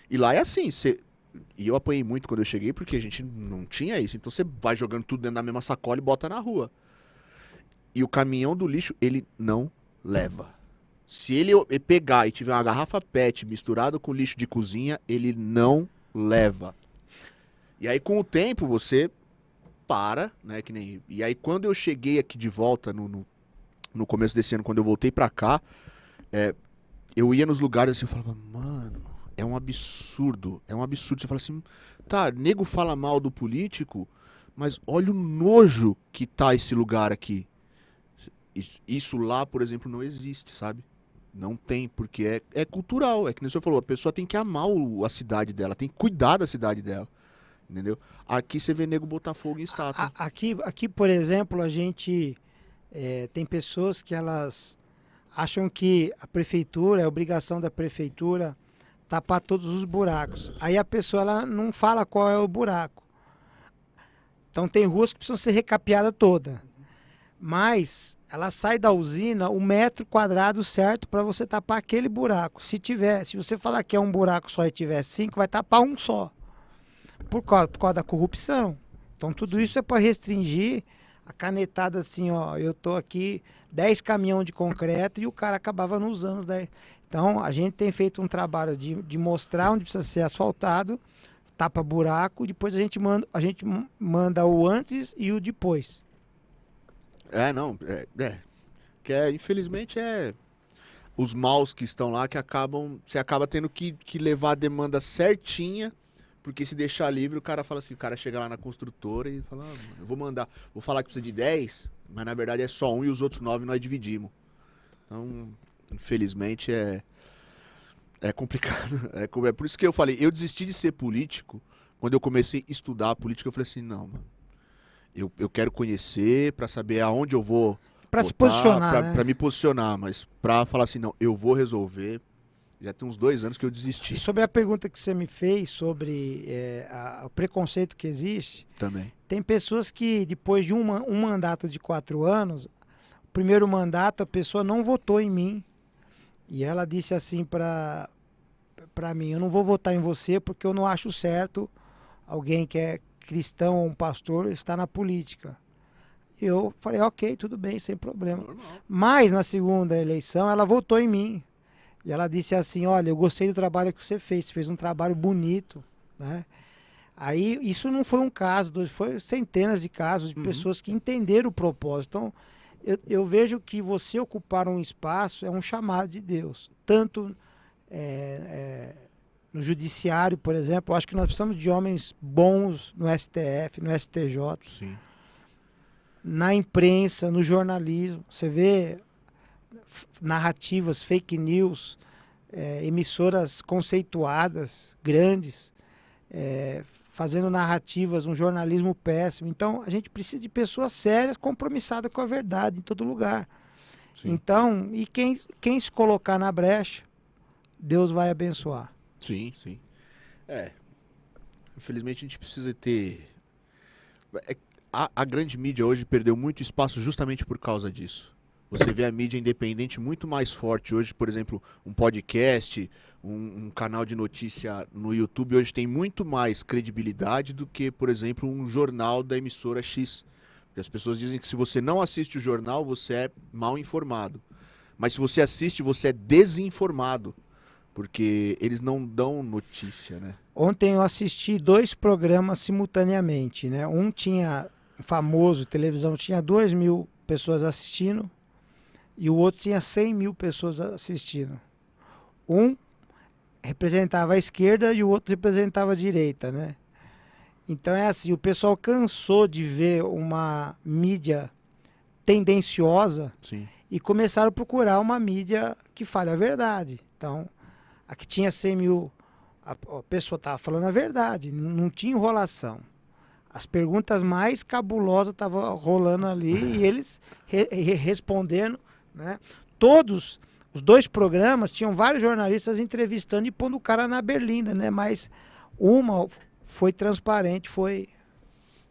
E lá é assim, e eu apanhei muito quando eu cheguei, porque a gente não tinha isso. Então você vai jogando tudo dentro da mesma sacola e bota na rua. E o caminhão do lixo, ele não leva. Se ele pegar e tiver uma garrafa PET misturado com lixo de cozinha, ele não leva. E aí, com o tempo, você para, né? E aí, quando eu cheguei aqui de volta, no começo desse ano, quando eu voltei pra cá, eu ia nos lugares assim, eu falava, mano, é um absurdo. É um absurdo. Você fala assim, tá, nego fala mal do político, mas olha o nojo que tá esse lugar aqui. Isso lá, por exemplo, não existe, sabe? Não tem, porque é cultural. É que nem você falou, a pessoa tem que amar a cidade dela, tem que cuidar da cidade dela. Entendeu? Aqui você vê nego botar fogo em estátua. Aqui, por exemplo, a gente tem pessoas que elas acham que a prefeitura, é obrigação da prefeitura tapar todos os buracos. Aí a pessoa ela não fala qual é o buraco. Então tem ruas que precisam ser recapeadas toda. Mas ela sai da usina o metro quadrado certo para você tapar aquele buraco. Se você falar que é um buraco só e tiver 5, vai tapar um só. Por causa da corrupção. Então tudo isso é para restringir a canetada assim, ó, eu tô aqui 10 caminhões de concreto e o cara acabava não usando os 10. Então a gente tem feito um trabalho de mostrar onde precisa ser asfaltado, tapa buraco, e depois a gente manda o antes e o depois. Infelizmente os maus que estão lá que você acaba tendo que levar a demanda certinha. Porque se deixar livre, o cara fala assim, o cara chega lá na construtora e fala, eu vou falar que precisa de 10, mas na verdade é só 1 e os outros 9 nós dividimos. Então, infelizmente é complicado. É por isso que eu falei, eu desisti de ser político, quando eu comecei a estudar a política, eu falei assim, não, mano, eu quero conhecer pra saber aonde eu vou Pra se posicionar, né? pra me posicionar, mas pra falar assim, não, eu vou resolver. Já tem uns 2 anos que eu desisti. Sobre a pergunta que você me fez sobre o preconceito que existe, Também. tem pessoas que depois de um mandato de 4 anos, o primeiro mandato a pessoa não votou em mim e ela disse assim para mim, eu não vou votar em você porque eu não acho certo alguém que é cristão ou um pastor estar na política. Eu falei, ok, tudo bem, sem problema. Normal. Mas na segunda eleição ela votou em mim. E ela disse assim, olha, eu gostei do trabalho que você fez um trabalho bonito, né? Aí isso não foi um caso, foi centenas de casos de pessoas que entenderam o propósito. Então, eu vejo que você ocupar um espaço é um chamado de Deus. Tanto no judiciário, por exemplo, eu acho que nós precisamos de homens bons no STF, no STJ, Sim. na imprensa, no jornalismo. Você vê narrativas, fake news, emissoras conceituadas, grandes, fazendo narrativas, um jornalismo péssimo. Então, a gente precisa de pessoas sérias, compromissadas com a verdade em todo lugar. Sim. Então, e quem se colocar na brecha, Deus vai abençoar. Sim, sim. Infelizmente a gente precisa ter... A grande mídia hoje perdeu muito espaço justamente por causa disso. Você vê a mídia independente muito mais forte hoje, por exemplo, um podcast, um canal de notícia no YouTube hoje tem muito mais credibilidade do que, por exemplo, um jornal da emissora X. Porque as pessoas dizem que se você não assiste o jornal, você é mal informado. Mas se você assiste, você é desinformado. Porque eles não dão notícia, né? Ontem eu assisti 2 programas simultaneamente, né? Um tinha, famoso, televisão, tinha 2.000 pessoas assistindo, e o outro tinha 100.000 pessoas assistindo. Um representava a esquerda e o outro representava a direita, né? Então é assim, o pessoal cansou de ver uma mídia tendenciosa. Sim. E começaram a procurar uma mídia que fale a verdade. Então, a que tinha 100.000, a pessoa estava falando a verdade, não tinha enrolação. As perguntas mais cabulosas estavam rolando ali e eles respondendo, né? Todos os 2 programas tinham vários jornalistas entrevistando e pondo o cara na berlinda, né? Mas uma foi transparente, foi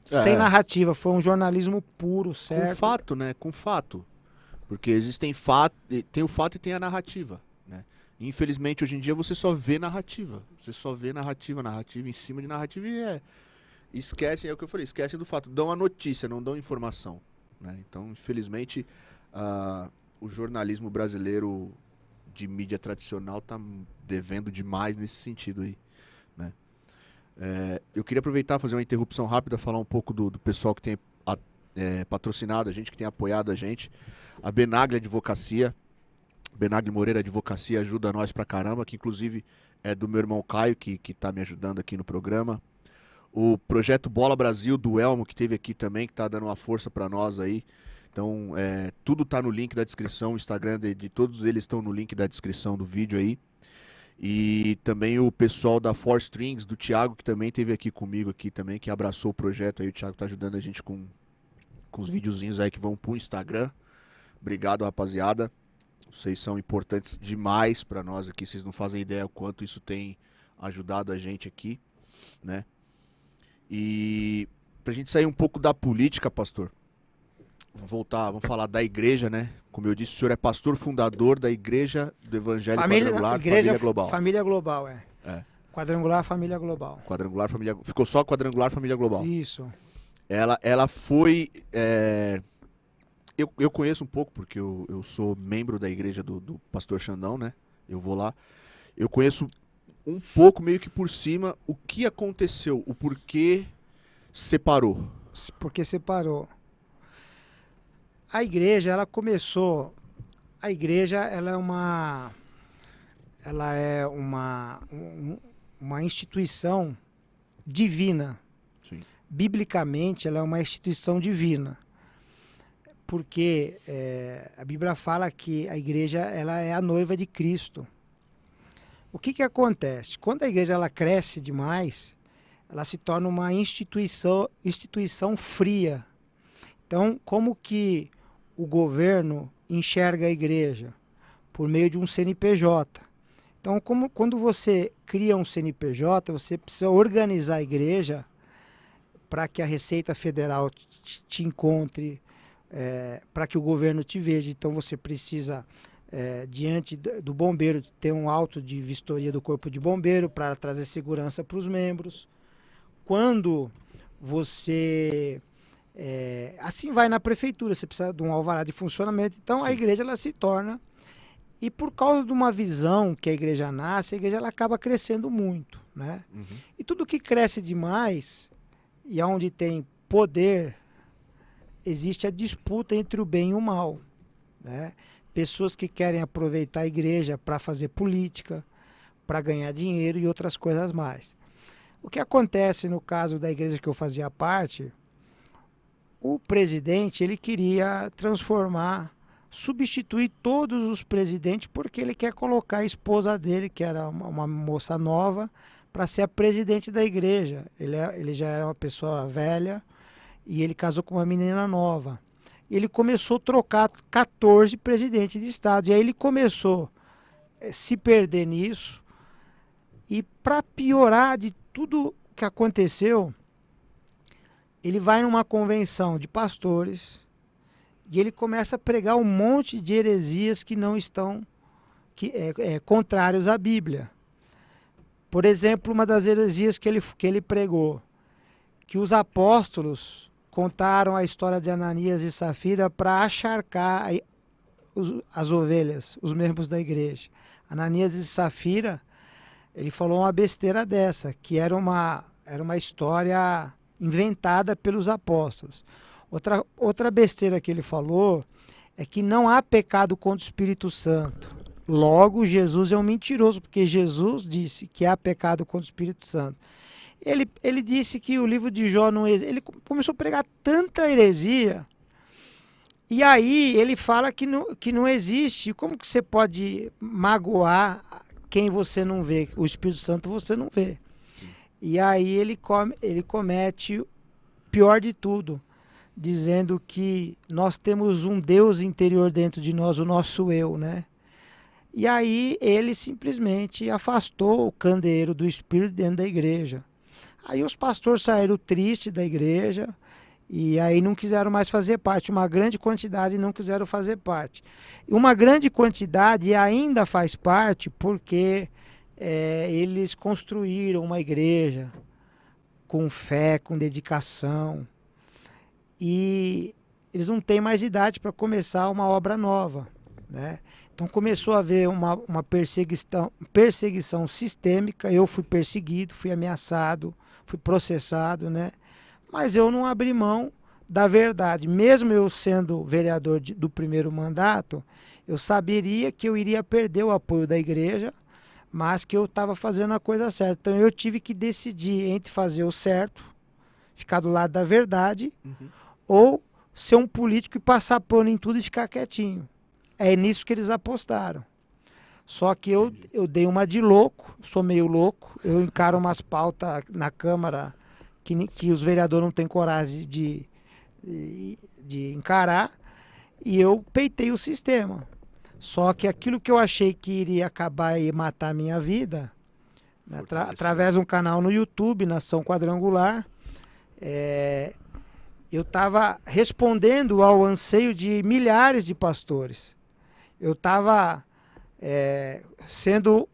sem narrativa, foi um jornalismo puro, certo? Com fato, né? Com fato. Porque existem fatos, tem o fato e tem a narrativa, né? Infelizmente, hoje em dia, você só vê narrativa. Você só vê narrativa em cima de narrativa e esquecem, é o que eu falei, esquecem do fato. Dão a notícia, não dão informação, né? Então, infelizmente, o jornalismo brasileiro de mídia tradicional tá devendo demais nesse sentido aí, né? Eu queria aproveitar, fazer uma interrupção rápida, falar um pouco do pessoal que tem patrocinado a gente, que tem apoiado a gente. A Benagli Advocacia, Benagli Moreira Advocacia ajuda nós pra caramba, que inclusive é do meu irmão Caio, que tá me ajudando aqui no programa. O Projeto Bola Brasil, do Elmo, que teve aqui também, que tá dando uma força pra nós aí. Então, tudo tá no link da descrição, o Instagram de todos eles estão no link da descrição do vídeo aí. E também o pessoal da Four Strings, do Thiago, que também teve aqui comigo aqui também, que abraçou o projeto aí. O Thiago tá ajudando a gente com os videozinhos aí que vão pro Instagram. Obrigado, rapaziada. Vocês são importantes demais pra nós aqui. Vocês não fazem ideia o quanto isso tem ajudado a gente aqui, né? E pra gente sair um pouco da política, pastor, vamos falar da igreja, né? Como eu disse, o senhor é pastor fundador da Igreja do Evangelho Quadrangular Família Global. Família Global, Quadrangular Família Global. Quadrangular Família... Ficou só Quadrangular Família Global. Isso. Ela foi... Eu conheço um pouco, porque eu sou membro da igreja do pastor Xandão, né? Eu vou lá. Eu conheço um pouco, meio que por cima, o que aconteceu, o porquê separou. Porque separou. A igreja, ela começou... A igreja, ela é uma instituição divina. Sim. Biblicamente, ela é uma instituição divina. Porque a Bíblia fala que a igreja, ela é a noiva de Cristo. O que acontece? Quando a igreja ela cresce demais, ela se torna uma instituição fria. Então, como que o governo enxerga a igreja? Por meio de um CNPJ. Então, quando você cria um CNPJ, você precisa organizar a igreja para que a Receita Federal te encontre, para que o governo te veja. Então, você precisa, diante do bombeiro, ter um auto de vistoria do Corpo de Bombeiro para trazer segurança para os membros. Quando você... assim vai na prefeitura, você precisa de um alvará de funcionamento. Então, Sim. a igreja ela se torna E por causa de uma visão que a igreja nasce, a igreja ela acaba crescendo muito, né? E tudo que cresce demais, e onde tem poder, existe a disputa entre o bem e o mal, né? Pessoas que querem aproveitar a igreja para fazer política, para ganhar dinheiro e outras coisas mais. O que acontece no caso da igreja que eu fazia parte, o presidente ele queria substituir todos os presidentes porque ele quer colocar a esposa dele, que era uma moça nova, para ser a presidente da igreja. Ele já era uma pessoa velha e ele casou com uma menina nova. Ele começou a trocar 14 presidentes de estado. E aí ele começou a se perder nisso. E para piorar de tudo que aconteceu, ele vai numa convenção de pastores e ele começa a pregar um monte de heresias que não estão contrários à Bíblia. Por exemplo, uma das heresias que ele pregou, que os apóstolos contaram a história de Ananias e Safira para acharcar as ovelhas, os membros da igreja. Ananias e Safira, ele falou uma besteira dessa, que era uma história inventada pelos apóstolos. Outra besteira que ele falou é que não há pecado contra o Espírito Santo. Logo, Jesus é um mentiroso, porque Jesus disse que há pecado contra o Espírito Santo. Ele disse que o livro de Jó não existe. Ele começou a pregar tanta heresia. E aí ele fala que não existe. Como que você pode magoar quem você não vê? O Espírito Santo você não vê. Sim. E aí ele comete o pior de tudo, dizendo que nós temos um Deus interior dentro de nós, o nosso eu, né? E aí ele simplesmente afastou o candeeiro do Espírito dentro da igreja. Aí os pastores saíram tristes da igreja e aí não quiseram mais fazer parte. Uma grande quantidade não quiseram fazer parte. E uma grande quantidade ainda faz parte porque eles construíram uma igreja com fé, com dedicação. E eles não têm mais idade para começar uma obra nova, né? Então começou a haver uma perseguição sistêmica. Eu fui perseguido, fui ameaçado, fui processado, né? Mas eu não abri mão da verdade. Mesmo eu sendo vereador do primeiro mandato, eu saberia que eu iria perder o apoio da igreja, mas que eu estava fazendo a coisa certa. Então eu tive que decidir entre fazer o certo, ficar do lado da verdade, ou ser um político e passar pano em tudo e ficar quietinho. É nisso que eles apostaram. Só que eu dei uma de louco, sou meio louco, eu encaro umas pautas na Câmara que os vereadores não têm coragem de encarar, e eu peitei o sistema. Só que aquilo que eu achei que iria acabar e matar a minha vida, né, através de um canal no YouTube, Nação Quadrangular, eu estava respondendo ao anseio de milhares de pastores. Eu estava sendo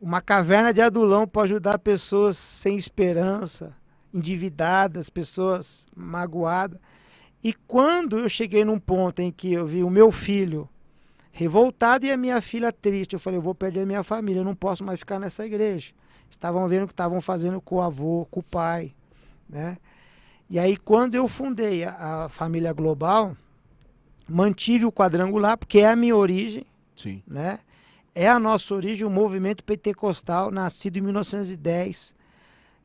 uma caverna de adulão para ajudar pessoas sem esperança, endividadas, pessoas magoadas. E quando eu cheguei num ponto em que eu vi o meu filho revoltado e a minha filha triste, eu falei, eu vou perder a minha família, eu não posso mais ficar nessa igreja. Estavam vendo o que estavam fazendo com o avô, com o pai, né? E aí, quando eu fundei a Família Global, mantive o Quadrangular, porque é a minha origem. Sim. Né? É a nossa origem, o movimento pentecostal, nascido em 1910,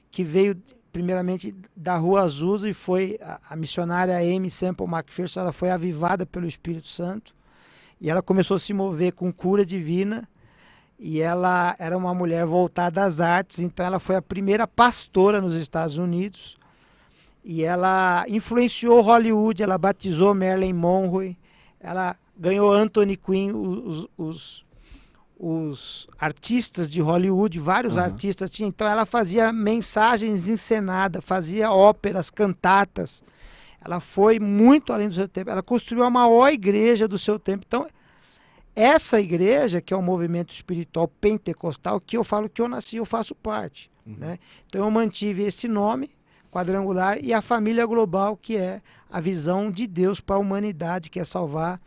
que veio primeiramente da Rua Azusa e foi a missionária Amy Semple McPherson, ela foi avivada pelo Espírito Santo e ela começou a se mover com cura divina e ela era uma mulher voltada às artes, então ela foi a primeira pastora nos Estados Unidos. E ela influenciou Hollywood, ela batizou Marilyn Monroe, ela ganhou Anthony Quinn, os artistas de Hollywood, vários artistas tinham. Então ela fazia mensagens encenadas, fazia óperas, cantatas. Ela foi muito além do seu tempo. Ela construiu a maior igreja do seu tempo. Então, essa igreja, que é o movimento espiritual pentecostal, que eu falo que eu nasci, eu faço parte. Né? Então eu mantive esse nome, Quadrangular, e a Família Global, que é a visão de Deus para a humanidade, que é salvar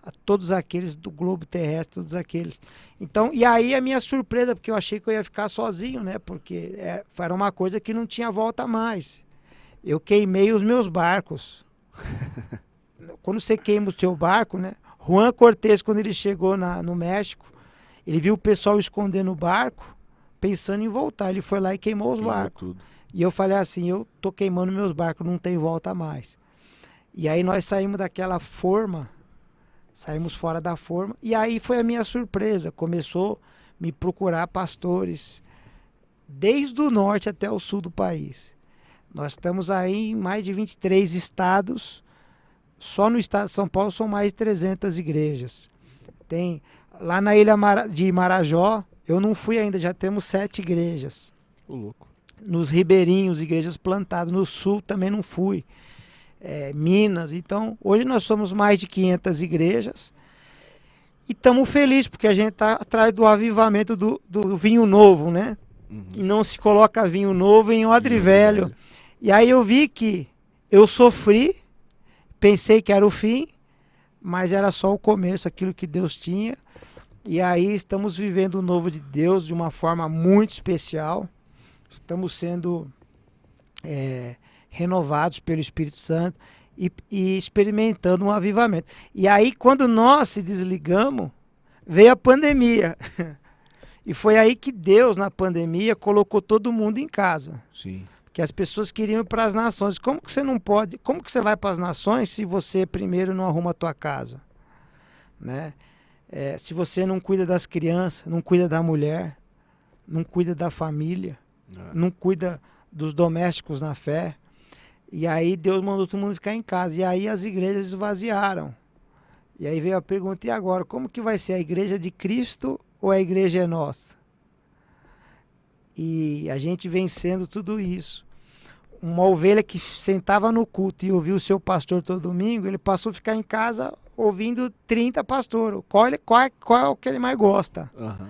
a todos aqueles do globo terrestre, todos aqueles. Então, e aí a minha surpresa, porque eu achei que eu ia ficar sozinho, né? Porque era uma coisa que não tinha volta mais. Eu queimei os meus barcos. Quando você queima o seu barco, né? Juan Cortés, quando ele chegou no México, ele viu o pessoal escondendo o barco, pensando em voltar. Ele foi lá e queimou os barcos. Tudo. E eu falei assim, eu tô queimando meus barcos, não tem volta mais. E aí nós saímos daquela forma, saímos fora da forma, e aí foi a minha surpresa. Começou a me procurar pastores, desde o norte até o sul do país. Nós estamos aí em mais de 23 estados, só no estado de São Paulo são mais de 300 igrejas. Tem lá na ilha de Marajó, eu não fui ainda, já temos 7 igrejas. Ô, louco. Nos ribeirinhos, igrejas plantadas. No sul também não fui. Minas. Então, hoje nós somos mais de 500 igrejas. E estamos felizes, porque a gente está atrás do avivamento do vinho novo, né? Uhum. E não se coloca vinho novo em odre velho. E aí eu vi que eu sofri, pensei que era o fim, mas era só o começo, aquilo que Deus tinha. E aí estamos vivendo o novo de Deus de uma forma muito especial. Estamos sendo renovados pelo Espírito Santo e experimentando um avivamento. E aí, quando nós se desligamos, veio a pandemia. E foi aí que Deus, na pandemia, colocou todo mundo em casa. Sim. Porque as pessoas queriam ir para as nações. Como que você não pode? Como que você vai para as nações se você primeiro não arruma a tua casa? Né? Se você não cuida das crianças, não cuida da mulher, não cuida da família, não cuida dos domésticos na fé. E aí Deus mandou todo mundo ficar em casa. E aí as igrejas esvaziaram. E aí veio a pergunta, e agora? Como que vai ser? A igreja de Cristo ou a igreja é nossa? E a gente vencendo tudo isso. Uma ovelha que sentava no culto e ouvia o seu pastor todo domingo, ele passou a ficar em casa ouvindo 30 pastores. Qual é o que ele mais gosta? Uhum.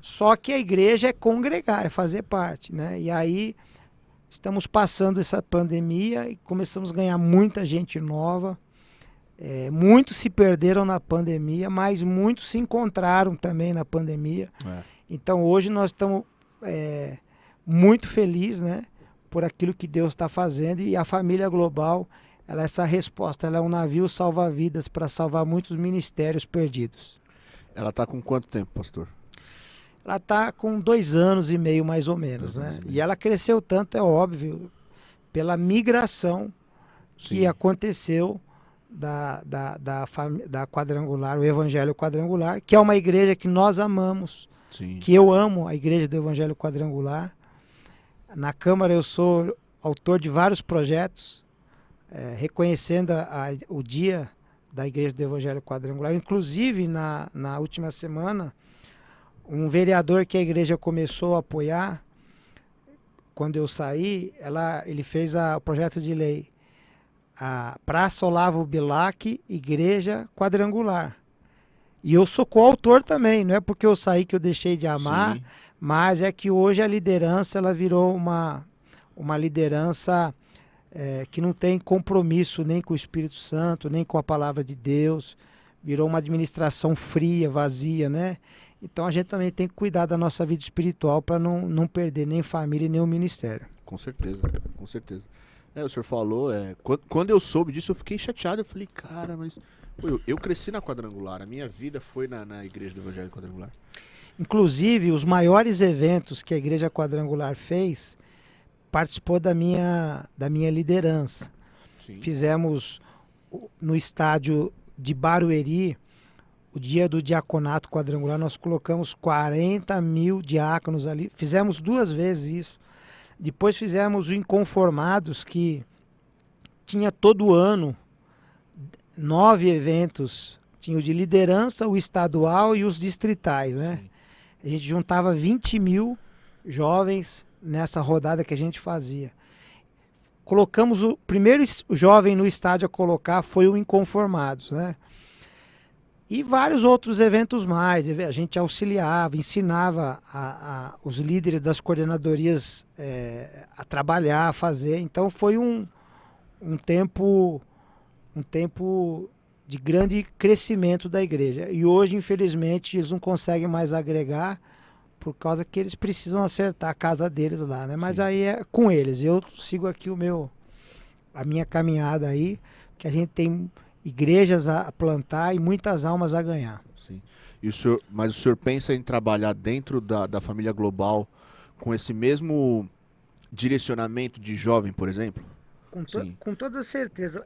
Só que a igreja é congregar, é fazer parte, né? E aí estamos passando essa pandemia e começamos a ganhar muita gente nova. Muitos se perderam na pandemia, mas muitos se encontraram também na pandemia. Então hoje nós estamos muito felizes, né, por aquilo que Deus está fazendo. E a família global, essa resposta, ela é um navio salva-vidas para salvar muitos ministérios perdidos. Ela está com quanto tempo, pastor? Ela está com 2 anos e meio, mais ou menos, né? E ela cresceu tanto, é óbvio, pela migração que aconteceu da Quadrangular, o Evangelho Quadrangular, que é uma igreja que nós amamos, que eu amo, a igreja do Evangelho Quadrangular. Na Câmara eu sou autor de vários projetos, reconhecendo o dia da igreja do Evangelho Quadrangular. Inclusive, na última semana, um vereador que a igreja começou a apoiar, quando eu saí, ele fez o projeto de lei, a Praça Olavo Bilac, Igreja Quadrangular. E eu sou coautor também, não é porque eu saí que eu deixei de amar, mas é que hoje a liderança ela virou uma liderança que não tem compromisso nem com o Espírito Santo, nem com a palavra de Deus, virou uma administração fria, vazia, né? Então a gente também tem que cuidar da nossa vida espiritual para não perder nem família nem o ministério. Com certeza, com certeza. O senhor falou, quando eu soube disso eu fiquei chateado, eu falei, cara, mas eu cresci na Quadrangular, a minha vida foi na igreja do Evangelho Quadrangular. Inclusive, os maiores eventos que a igreja Quadrangular fez, participou da minha liderança. Sim. Fizemos no estádio de Barueri, o dia do diaconato quadrangular, nós colocamos 40 mil diáconos ali. Fizemos 2 vezes isso. Depois fizemos o Inconformados, que tinha todo ano 9 eventos. Tinha o de liderança, o estadual e os distritais, né? Sim. A gente juntava 20 mil jovens nessa rodada que a gente fazia. Colocamos o primeiro jovem no estádio a colocar foi o Inconformados, né? E vários outros eventos mais. A gente auxiliava, ensinava os líderes das coordenadorias a trabalhar, a fazer. Então foi um tempo de grande crescimento da igreja. E hoje, infelizmente, eles não conseguem mais agregar por causa que eles precisam acertar a casa deles lá, né? Mas Sim. aí é com eles. Eu sigo aqui a minha caminhada aí, que a gente tem igrejas a plantar e muitas almas a ganhar. Sim. Mas o senhor pensa em trabalhar dentro da família global com esse mesmo direcionamento de jovem, por exemplo? Sim. Com toda certeza.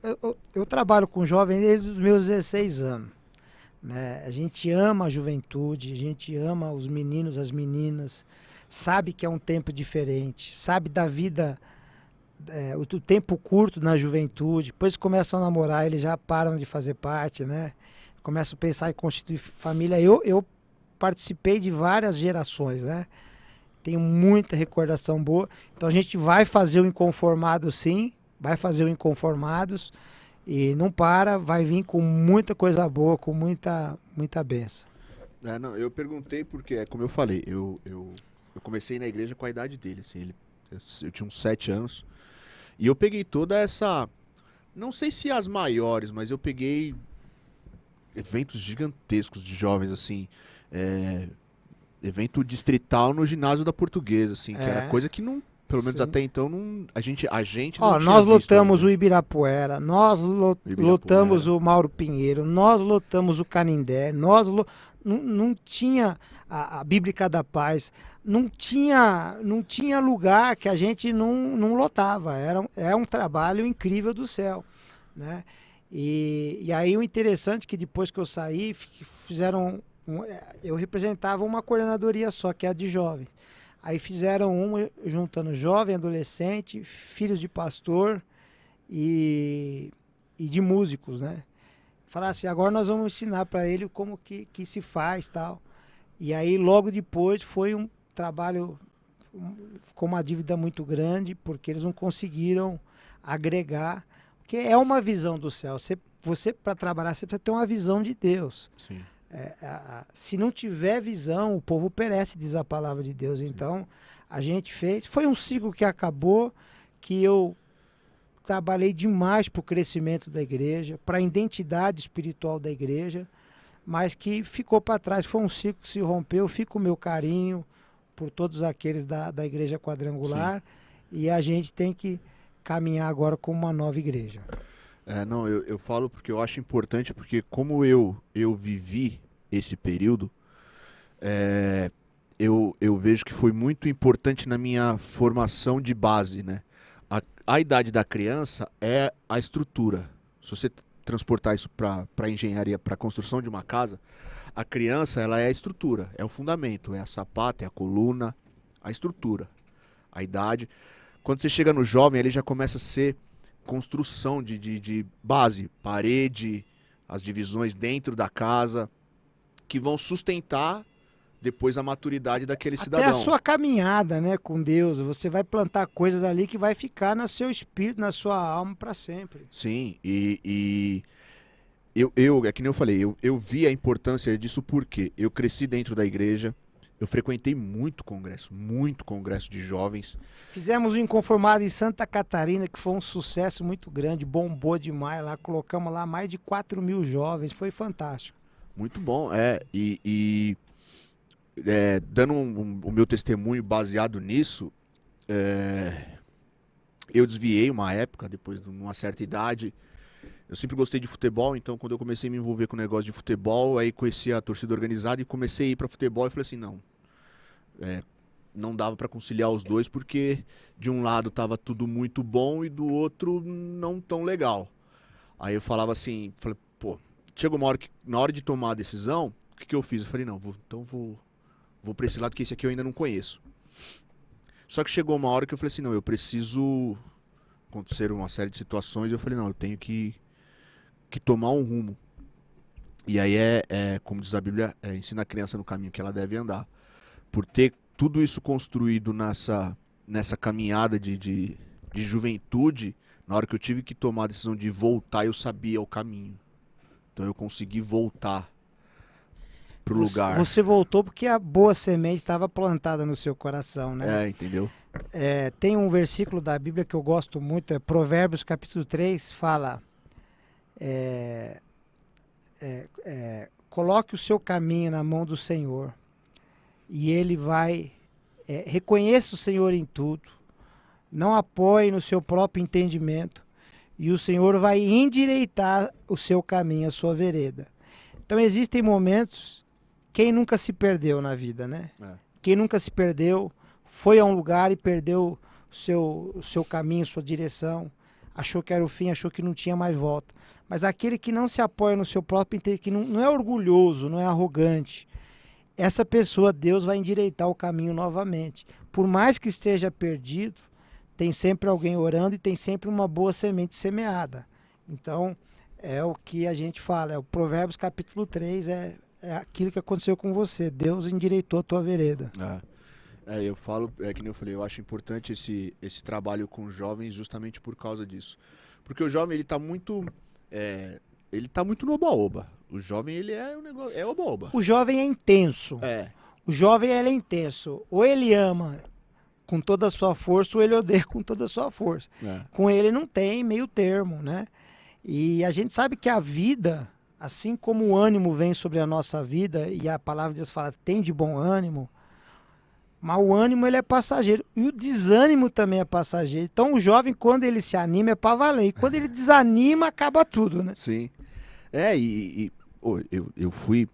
Eu trabalho com jovens desde os meus 16 anos. Né? A gente ama a juventude, a gente ama os meninos, as meninas, sabe que é um tempo diferente, sabe da vida, o tempo curto na juventude. Depois que começam a namorar, eles já param de fazer parte, né? Começam a pensar em constituir família. Eu participei de várias gerações, né? Tenho muita recordação boa. Então a gente vai fazer o Inconformado, sim, vai fazer o Inconformados e não para, vai vir com muita coisa boa, com muita bênção. Não, eu perguntei porque, como eu falei, eu comecei na igreja com a idade dele, assim, eu tinha uns 7 anos, e eu peguei toda essa, não sei se as maiores, mas eu peguei eventos gigantescos de jovens, assim, evento distrital no ginásio da Portuguesa, assim, que era coisa que não, pelo menos até então, não, a gente não tinha nós lotamos ainda. o Ibirapuera, nós lotamos o Mauro Pinheiro, nós lotamos o Canindé, não tinha a Bíblica da Paz, não tinha lugar que a gente não lotava. É um trabalho incrível do céu, né? E aí o interessante é que depois que eu saí, fizeram eu representava uma coordenadoria só, que é a de jovens. Aí fizeram uma juntando jovem, adolescente, filhos de pastor e de músicos, né? Falaram assim, agora nós vamos ensinar para ele como que se faz, tal. E aí logo depois foi um trabalho com uma dívida muito grande, porque eles não conseguiram agregar, porque é uma visão do céu. Você para trabalhar, você precisa ter uma visão de Deus. Sim. Se não tiver visão, o povo perece, diz a palavra de Deus. Então, a gente fez. Foi um ciclo que acabou, que eu trabalhei demais para o crescimento da igreja, para a identidade espiritual da igreja, mas que ficou para trás. Foi um ciclo que se rompeu. Fica o meu carinho por todos aqueles da Igreja Quadrangular. Sim. E a gente tem que caminhar agora com uma nova igreja. Não, eu falo porque eu acho importante, porque como eu vivi esse período, eu vejo que foi muito importante na minha formação de base, né? A idade da criança é a estrutura. Se você transportar isso para engenharia, para a construção de uma casa, a criança ela é a estrutura, é o fundamento, é a sapata, é a coluna, a estrutura, a idade. Quando você chega no jovem, ele já começa a ser construção de base, parede, as divisões dentro da casa, que vão sustentar depois a maturidade daquele cidadão. Até a sua caminhada, né, com Deus, você vai plantar coisas ali que vai ficar no seu espírito, na sua alma para sempre. Sim, e é que nem eu falei, eu vi a importância disso porque eu cresci dentro da igreja, eu frequentei muito congresso de jovens. Fizemos um Inconformado em Santa Catarina, que foi um sucesso muito grande, bombou demais lá, colocamos lá mais de 4.000 jovens, foi fantástico. Muito bom, dando o meu testemunho baseado nisso, eu desviei uma época, depois de uma certa idade. Eu sempre gostei de futebol, então quando eu comecei a me envolver com o negócio de futebol, aí conheci a torcida organizada e comecei a ir para futebol e falei assim, não dava para conciliar os dois, porque de um lado tava tudo muito bom e do outro não tão legal. Aí eu falava assim, chegou uma hora que, na hora de tomar a decisão, o que eu fiz? Eu falei, não, vou pra esse lado, que esse aqui eu ainda não conheço. Só que chegou uma hora que eu falei assim, não, eu preciso... Aconteceram uma série de situações e eu falei, não, eu tenho que tomar um rumo. E aí como diz a Bíblia, ensina a criança no caminho que ela deve andar. Por ter tudo isso construído nessa caminhada de juventude, na hora que eu tive que tomar a decisão de voltar, eu sabia o caminho. Então eu consegui voltar pro lugar. Você voltou porque a boa semente estava plantada no seu coração, né? Entendeu? Tem um versículo da Bíblia que eu gosto muito, Provérbios capítulo 3, fala... coloque o seu caminho na mão do Senhor e ele vai, reconheça o Senhor em tudo, não apoie no seu próprio entendimento e o Senhor vai endireitar o seu caminho, a sua vereda. Então existem momentos, quem nunca se perdeu na vida, né? Quem nunca se perdeu, foi a um lugar e perdeu o seu caminho, sua direção, achou que era o fim, achou que não tinha mais volta. Mas aquele que não se apoia no seu próprio entendimento, que não é orgulhoso, não é arrogante, essa pessoa, Deus vai endireitar o caminho novamente. Por mais que esteja perdido, tem sempre alguém orando e tem sempre uma boa semente semeada. Então, é o que a gente fala, o Provérbios capítulo 3, é aquilo que aconteceu com você. Deus endireitou a tua vereda. Eu falo, que nem eu falei, eu acho importante esse trabalho com jovens justamente por causa disso. Porque o jovem, ele tá muito no oba-oba. O jovem, ele é um negócio, é oba-oba. O jovem é intenso. O jovem, ele é intenso. Ou ele ama com toda a sua força, ou ele odeia com toda a sua força. Com ele não tem meio termo, né? E a gente sabe que a vida, assim como o ânimo vem sobre a nossa vida, e a palavra de Deus fala, tem de bom ânimo, mas o ânimo, ele é passageiro. E o desânimo também é passageiro. Então o jovem, quando ele se anima, é para valer. E quando ele desanima, acaba tudo, né? Sim. Eu fui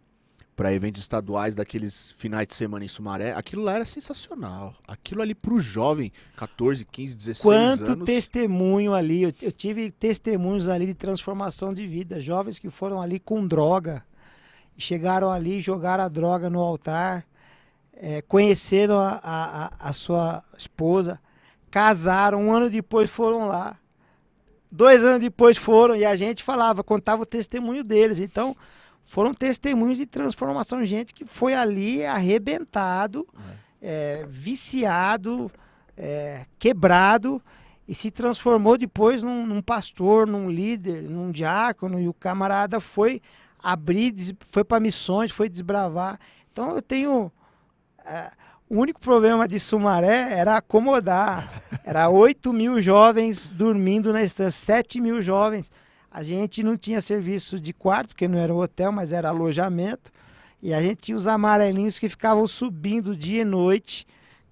para eventos estaduais daqueles finais de semana em Sumaré. Aquilo lá era sensacional. Aquilo ali pro jovem, 14, 15, 16 anos. Quanto testemunho ali. Eu tive testemunhos ali de transformação de vida. Jovens que foram ali com droga. Chegaram ali, jogaram a droga no altar. Conheceram a sua esposa, casaram, 1 ano depois foram lá, 2 anos depois foram, e a gente contava o testemunho deles. Então, foram testemunhos de transformação, gente que foi ali arrebentado, viciado, quebrado, e se transformou depois num pastor, num líder, num diácono, e o camarada foi foi para missões, foi desbravar. Então, eu tenho... o único problema de Sumaré era acomodar. Era 8.000 jovens dormindo na estância, 7.000 jovens. A gente não tinha serviço de quarto, porque não era um hotel, mas era alojamento. E a gente tinha os amarelinhos que ficavam subindo dia e noite.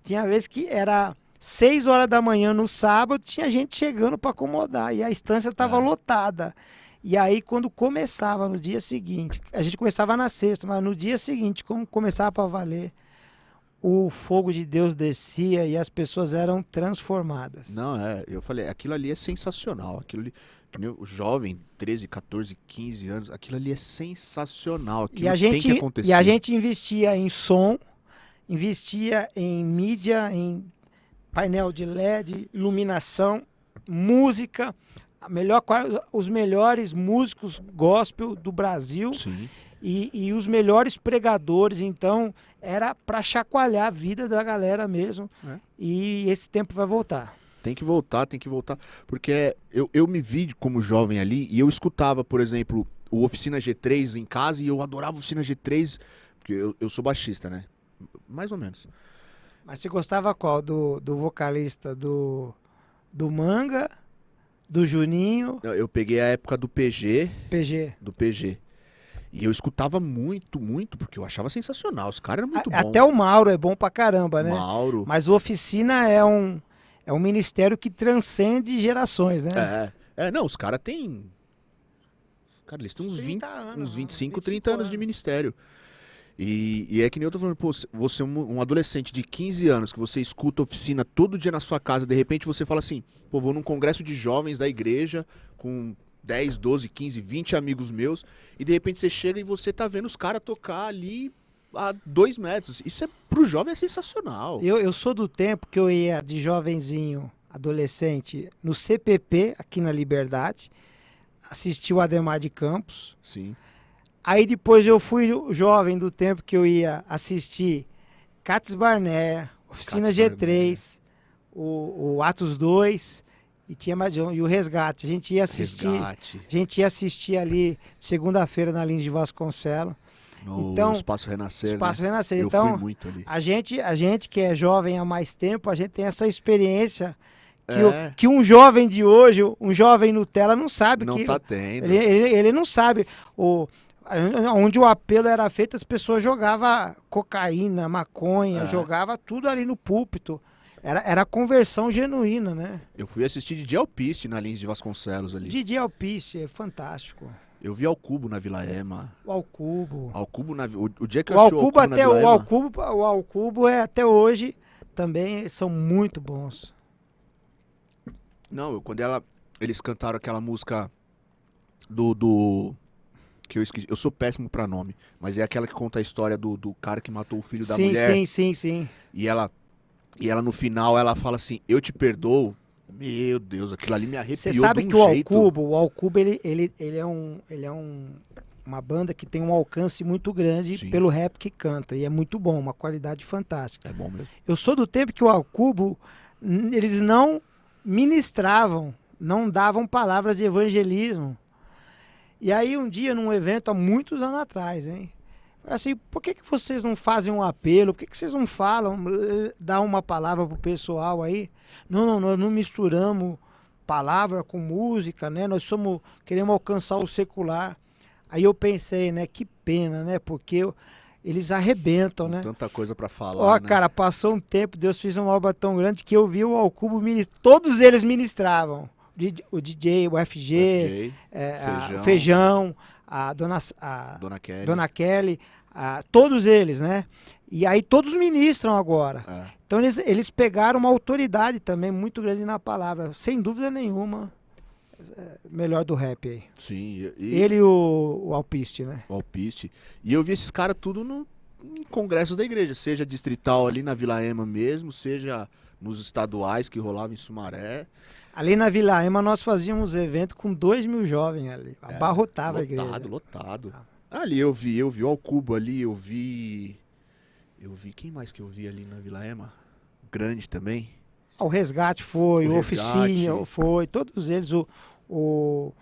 Tinha vezes que era 6 horas da manhã no sábado, tinha gente chegando para acomodar. E a estância estava lotada. E aí, quando começava no dia seguinte, a gente começava na sexta, mas no dia seguinte, como começava para valer, o fogo de Deus descia e as pessoas eram transformadas. Não, eu falei, aquilo ali é sensacional. Aquilo ali, o jovem, 13, 14, 15 anos, aquilo ali é sensacional. Aquilo tem que acontecer. E a gente investia em som, investia em mídia, em painel de LED, iluminação, música, os melhores músicos gospel do Brasil. Sim. E os melhores pregadores. Então era para chacoalhar a vida da galera mesmo. E esse tempo vai voltar. Tem que voltar. Porque eu me vi como jovem ali e eu escutava, por exemplo, o Oficina G3 em casa, e eu adorava o Oficina G3, porque eu sou baixista, né? Mais ou menos. Mas você gostava qual? Do vocalista do Manga, do Juninho? Eu peguei a época do PG. Do PG. E eu escutava muito, porque eu achava sensacional. Os caras eram muito bons. Até o Mauro é bom pra caramba, né? Mauro. Mas o Oficina é um ministério que transcende gerações, né? Não, os caras têm... Cara, eles têm uns 20 anos, uns 25, 30 anos de ministério. E é que nem eu tô falando, pô, você é um adolescente de 15 anos, que você escuta Oficina todo dia na sua casa, de repente você fala assim, pô, vou num congresso de jovens da igreja com 10, 12, 15, 20 amigos meus, e de repente você chega e você tá vendo os caras tocar ali a 2 metros. Isso pro jovem é sensacional. Eu sou do tempo que eu ia de jovenzinho, adolescente, no CPP, aqui na Liberdade, assisti o Ademar de Campos. Sim. Aí depois eu fui jovem do tempo que eu ia assistir Cates Barnea, Oficina G3, o Atos 2, e tinha mais e o Resgate. A gente ia assistir ali segunda-feira na Lins de Vasconcelos. No Espaço Renascer. Espaço Renascer. Eu então, fui muito ali. A gente que é jovem há mais tempo, a gente tem essa experiência que um jovem de hoje, um jovem Nutella, não sabe. Não tá tendo. Ele não sabe. onde o apelo era feito, as pessoas jogavam cocaína, maconha, jogava tudo ali no púlpito. Era conversão genuína, né? Eu fui assistir Didi Alpiste na Lins de Vasconcelos ali. Didi Alpiste, é fantástico. Eu vi Alcubo na Vila Ema. O Alcubo. Alcubo o dia que eu assisti o Alcubo na Vila Ema... O Alcubo até hoje também são muito bons. Não, quando eles cantaram aquela música que eu esqueci, eu sou péssimo pra nome, mas é aquela que conta a história do cara que matou o filho da mulher. Sim. E ela no final, ela fala assim, eu te perdoo. Meu Deus, aquilo ali me arrepiou. Você sabe de um que jeito. o Alcubo ele é uma banda que tem um alcance muito grande pelo rap que canta, e é muito bom, uma qualidade fantástica. É bom mesmo. Eu sou do tempo que o Alcubo, eles não ministravam, não davam palavras de evangelismo. E aí um dia, num evento, há muitos anos atrás, hein? Assim, por que vocês não fazem um apelo? Por que vocês não falam, dá uma palavra pro pessoal aí? Não, nós não misturamos palavra com música, né? Nós queremos alcançar o secular. Aí eu pensei, né? Que pena, né? Porque eles arrebentam, com né? Tanta coisa pra falar, Ó, né? cara, passou um tempo, Deus fez uma obra tão grande que eu vi o Alcubo todos eles ministravam. O DJ, o FG, o Feijão, a Dona Kelly, todos eles, né? E aí todos ministram agora. Então eles pegaram uma autoridade também muito grande na palavra, sem dúvida nenhuma, melhor do rap aí. Sim. Ele e o Alpiste, né? O Alpiste. E eu vi esses caras tudo em congressos da igreja, seja distrital ali na Vila Ema mesmo, seja nos estaduais que rolavam em Sumaré. Ali na Vila Ema nós fazíamos evento com 2.000 jovens ali, abarrotava a igreja. Lotado. Ali eu vi o Alcubo ali, eu vi quem mais que eu vi ali na Vila Ema? Grande também. O Resgate foi, o Oficina foi, todos eles, o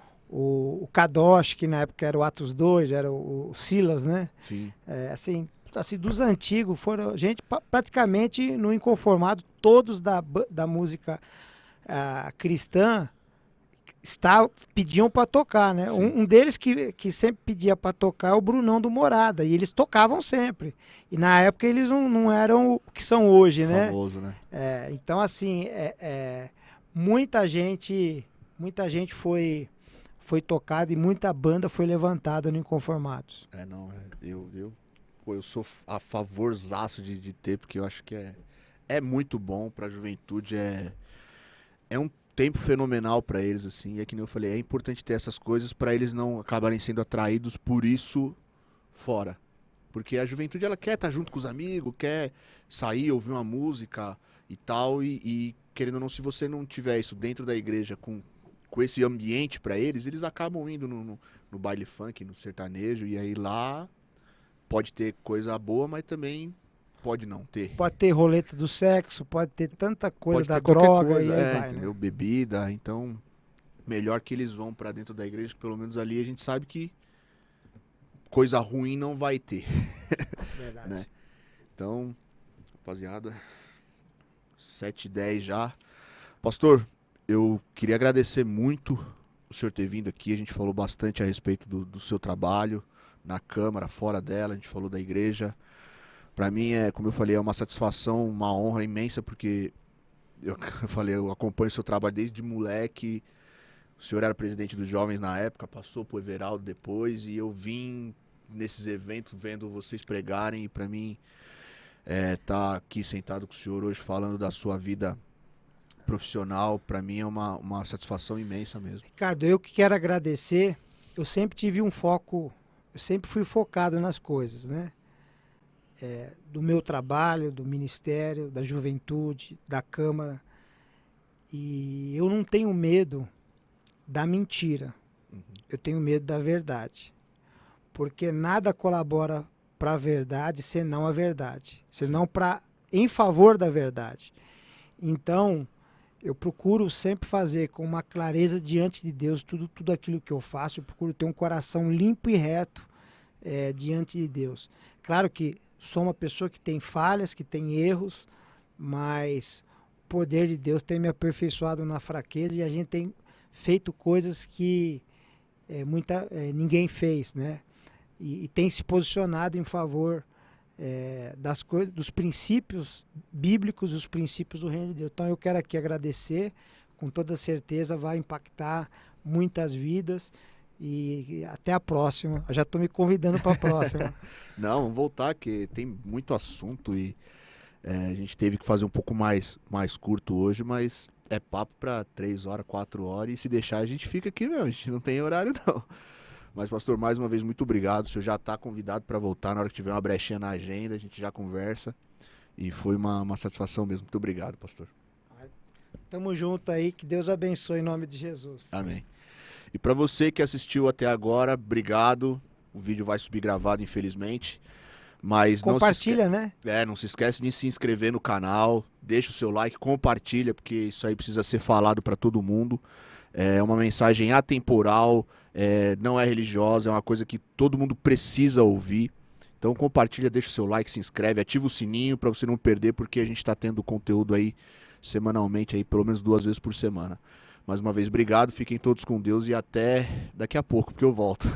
Kadosh, que na época era o Atos 2, era o Silas, né? Sim. Assim, dos antigos, foram gente praticamente no Inconformado, todos da música cristã pediam para tocar, né? Um deles que sempre pedia para tocar é o Brunão do Morada, e eles tocavam sempre. E na época eles não eram o que são hoje, né? Famoso, né? Então, assim, muita gente foi tocada e muita banda foi levantada no Inconformados. Eu sou a favorzaço de ter, porque eu acho que é muito bom pra juventude, é um tempo fenomenal pra eles, assim, e é que nem eu falei, é importante ter essas coisas pra eles não acabarem sendo atraídos por isso fora. Porque a juventude, ela quer estar junto com os amigos, quer sair, ouvir uma música e tal, e querendo ou não, se você não tiver isso dentro da igreja com esse ambiente pra eles acabam indo no baile funk, no sertanejo, e aí lá pode ter coisa boa, mas também pode não ter. Pode ter roleta do sexo, pode ter tanta coisa da droga, coisa, e aí vai, entendeu? Né? Bebida, então melhor que eles vão pra dentro da igreja, que pelo menos ali a gente sabe que coisa ruim não vai ter. Verdade. Né? Então, rapaziada, 7h10 já. Pastor, eu queria agradecer muito o senhor ter vindo aqui, a gente falou bastante a respeito do seu trabalho na Câmara, fora dela, a gente falou da igreja. Pra mim, como eu falei, é uma satisfação, uma honra imensa, porque eu acompanho o seu trabalho desde moleque. O senhor era presidente dos jovens na época, passou pro Everaldo depois, e eu vim nesses eventos vendo vocês pregarem, e pra mim, tá aqui sentado com o senhor hoje falando da sua vida profissional, pra mim é uma satisfação imensa mesmo. Ricardo, eu que quero agradecer, eu sempre tive um foco, eu sempre fui focado nas coisas, né? Do meu trabalho, do ministério, da juventude, da Câmara. E eu não tenho medo da mentira. Eu tenho medo da verdade. Porque nada colabora para a verdade senão a verdade. Senão em favor da verdade. Então, eu procuro sempre fazer com uma clareza diante de Deus tudo aquilo que eu faço. Eu procuro ter um coração limpo e reto diante de Deus. Claro que sou uma pessoa que tem falhas, que tem erros, mas o poder de Deus tem me aperfeiçoado na fraqueza, e a gente tem feito coisas que ninguém fez, né? e tem se posicionado em favor das coisas, dos princípios bíblicos, os princípios do reino de Deus. Então eu quero aqui agradecer, com toda certeza vai impactar muitas vidas e até a próxima. Eu já estou me convidando para a próxima. Não, vamos voltar, que tem muito assunto e a gente teve que fazer um pouco mais curto hoje, mas é papo para 3 horas, 4 horas e se deixar a gente fica aqui mesmo, a gente não tem horário não. Mas, pastor, mais uma vez, muito obrigado. O senhor já está convidado para voltar na hora que tiver uma brechinha na agenda, a gente já conversa. E foi uma satisfação mesmo. Muito obrigado, pastor. Tamo junto aí, que Deus abençoe em nome de Jesus. Amém. E para você que assistiu até agora, obrigado. O vídeo vai subir gravado, infelizmente. Mas compartilha, né? Não se esquece de se inscrever no canal, deixa o seu like, compartilha, porque isso aí precisa ser falado para todo mundo. É uma mensagem atemporal, não é religiosa, é uma coisa que todo mundo precisa ouvir. Então compartilha, deixa o seu like, se inscreve, ativa o sininho para você não perder, porque a gente está tendo conteúdo aí semanalmente, aí, pelo menos 2 vezes por semana. Mais uma vez, obrigado, fiquem todos com Deus e até daqui a pouco, porque eu volto.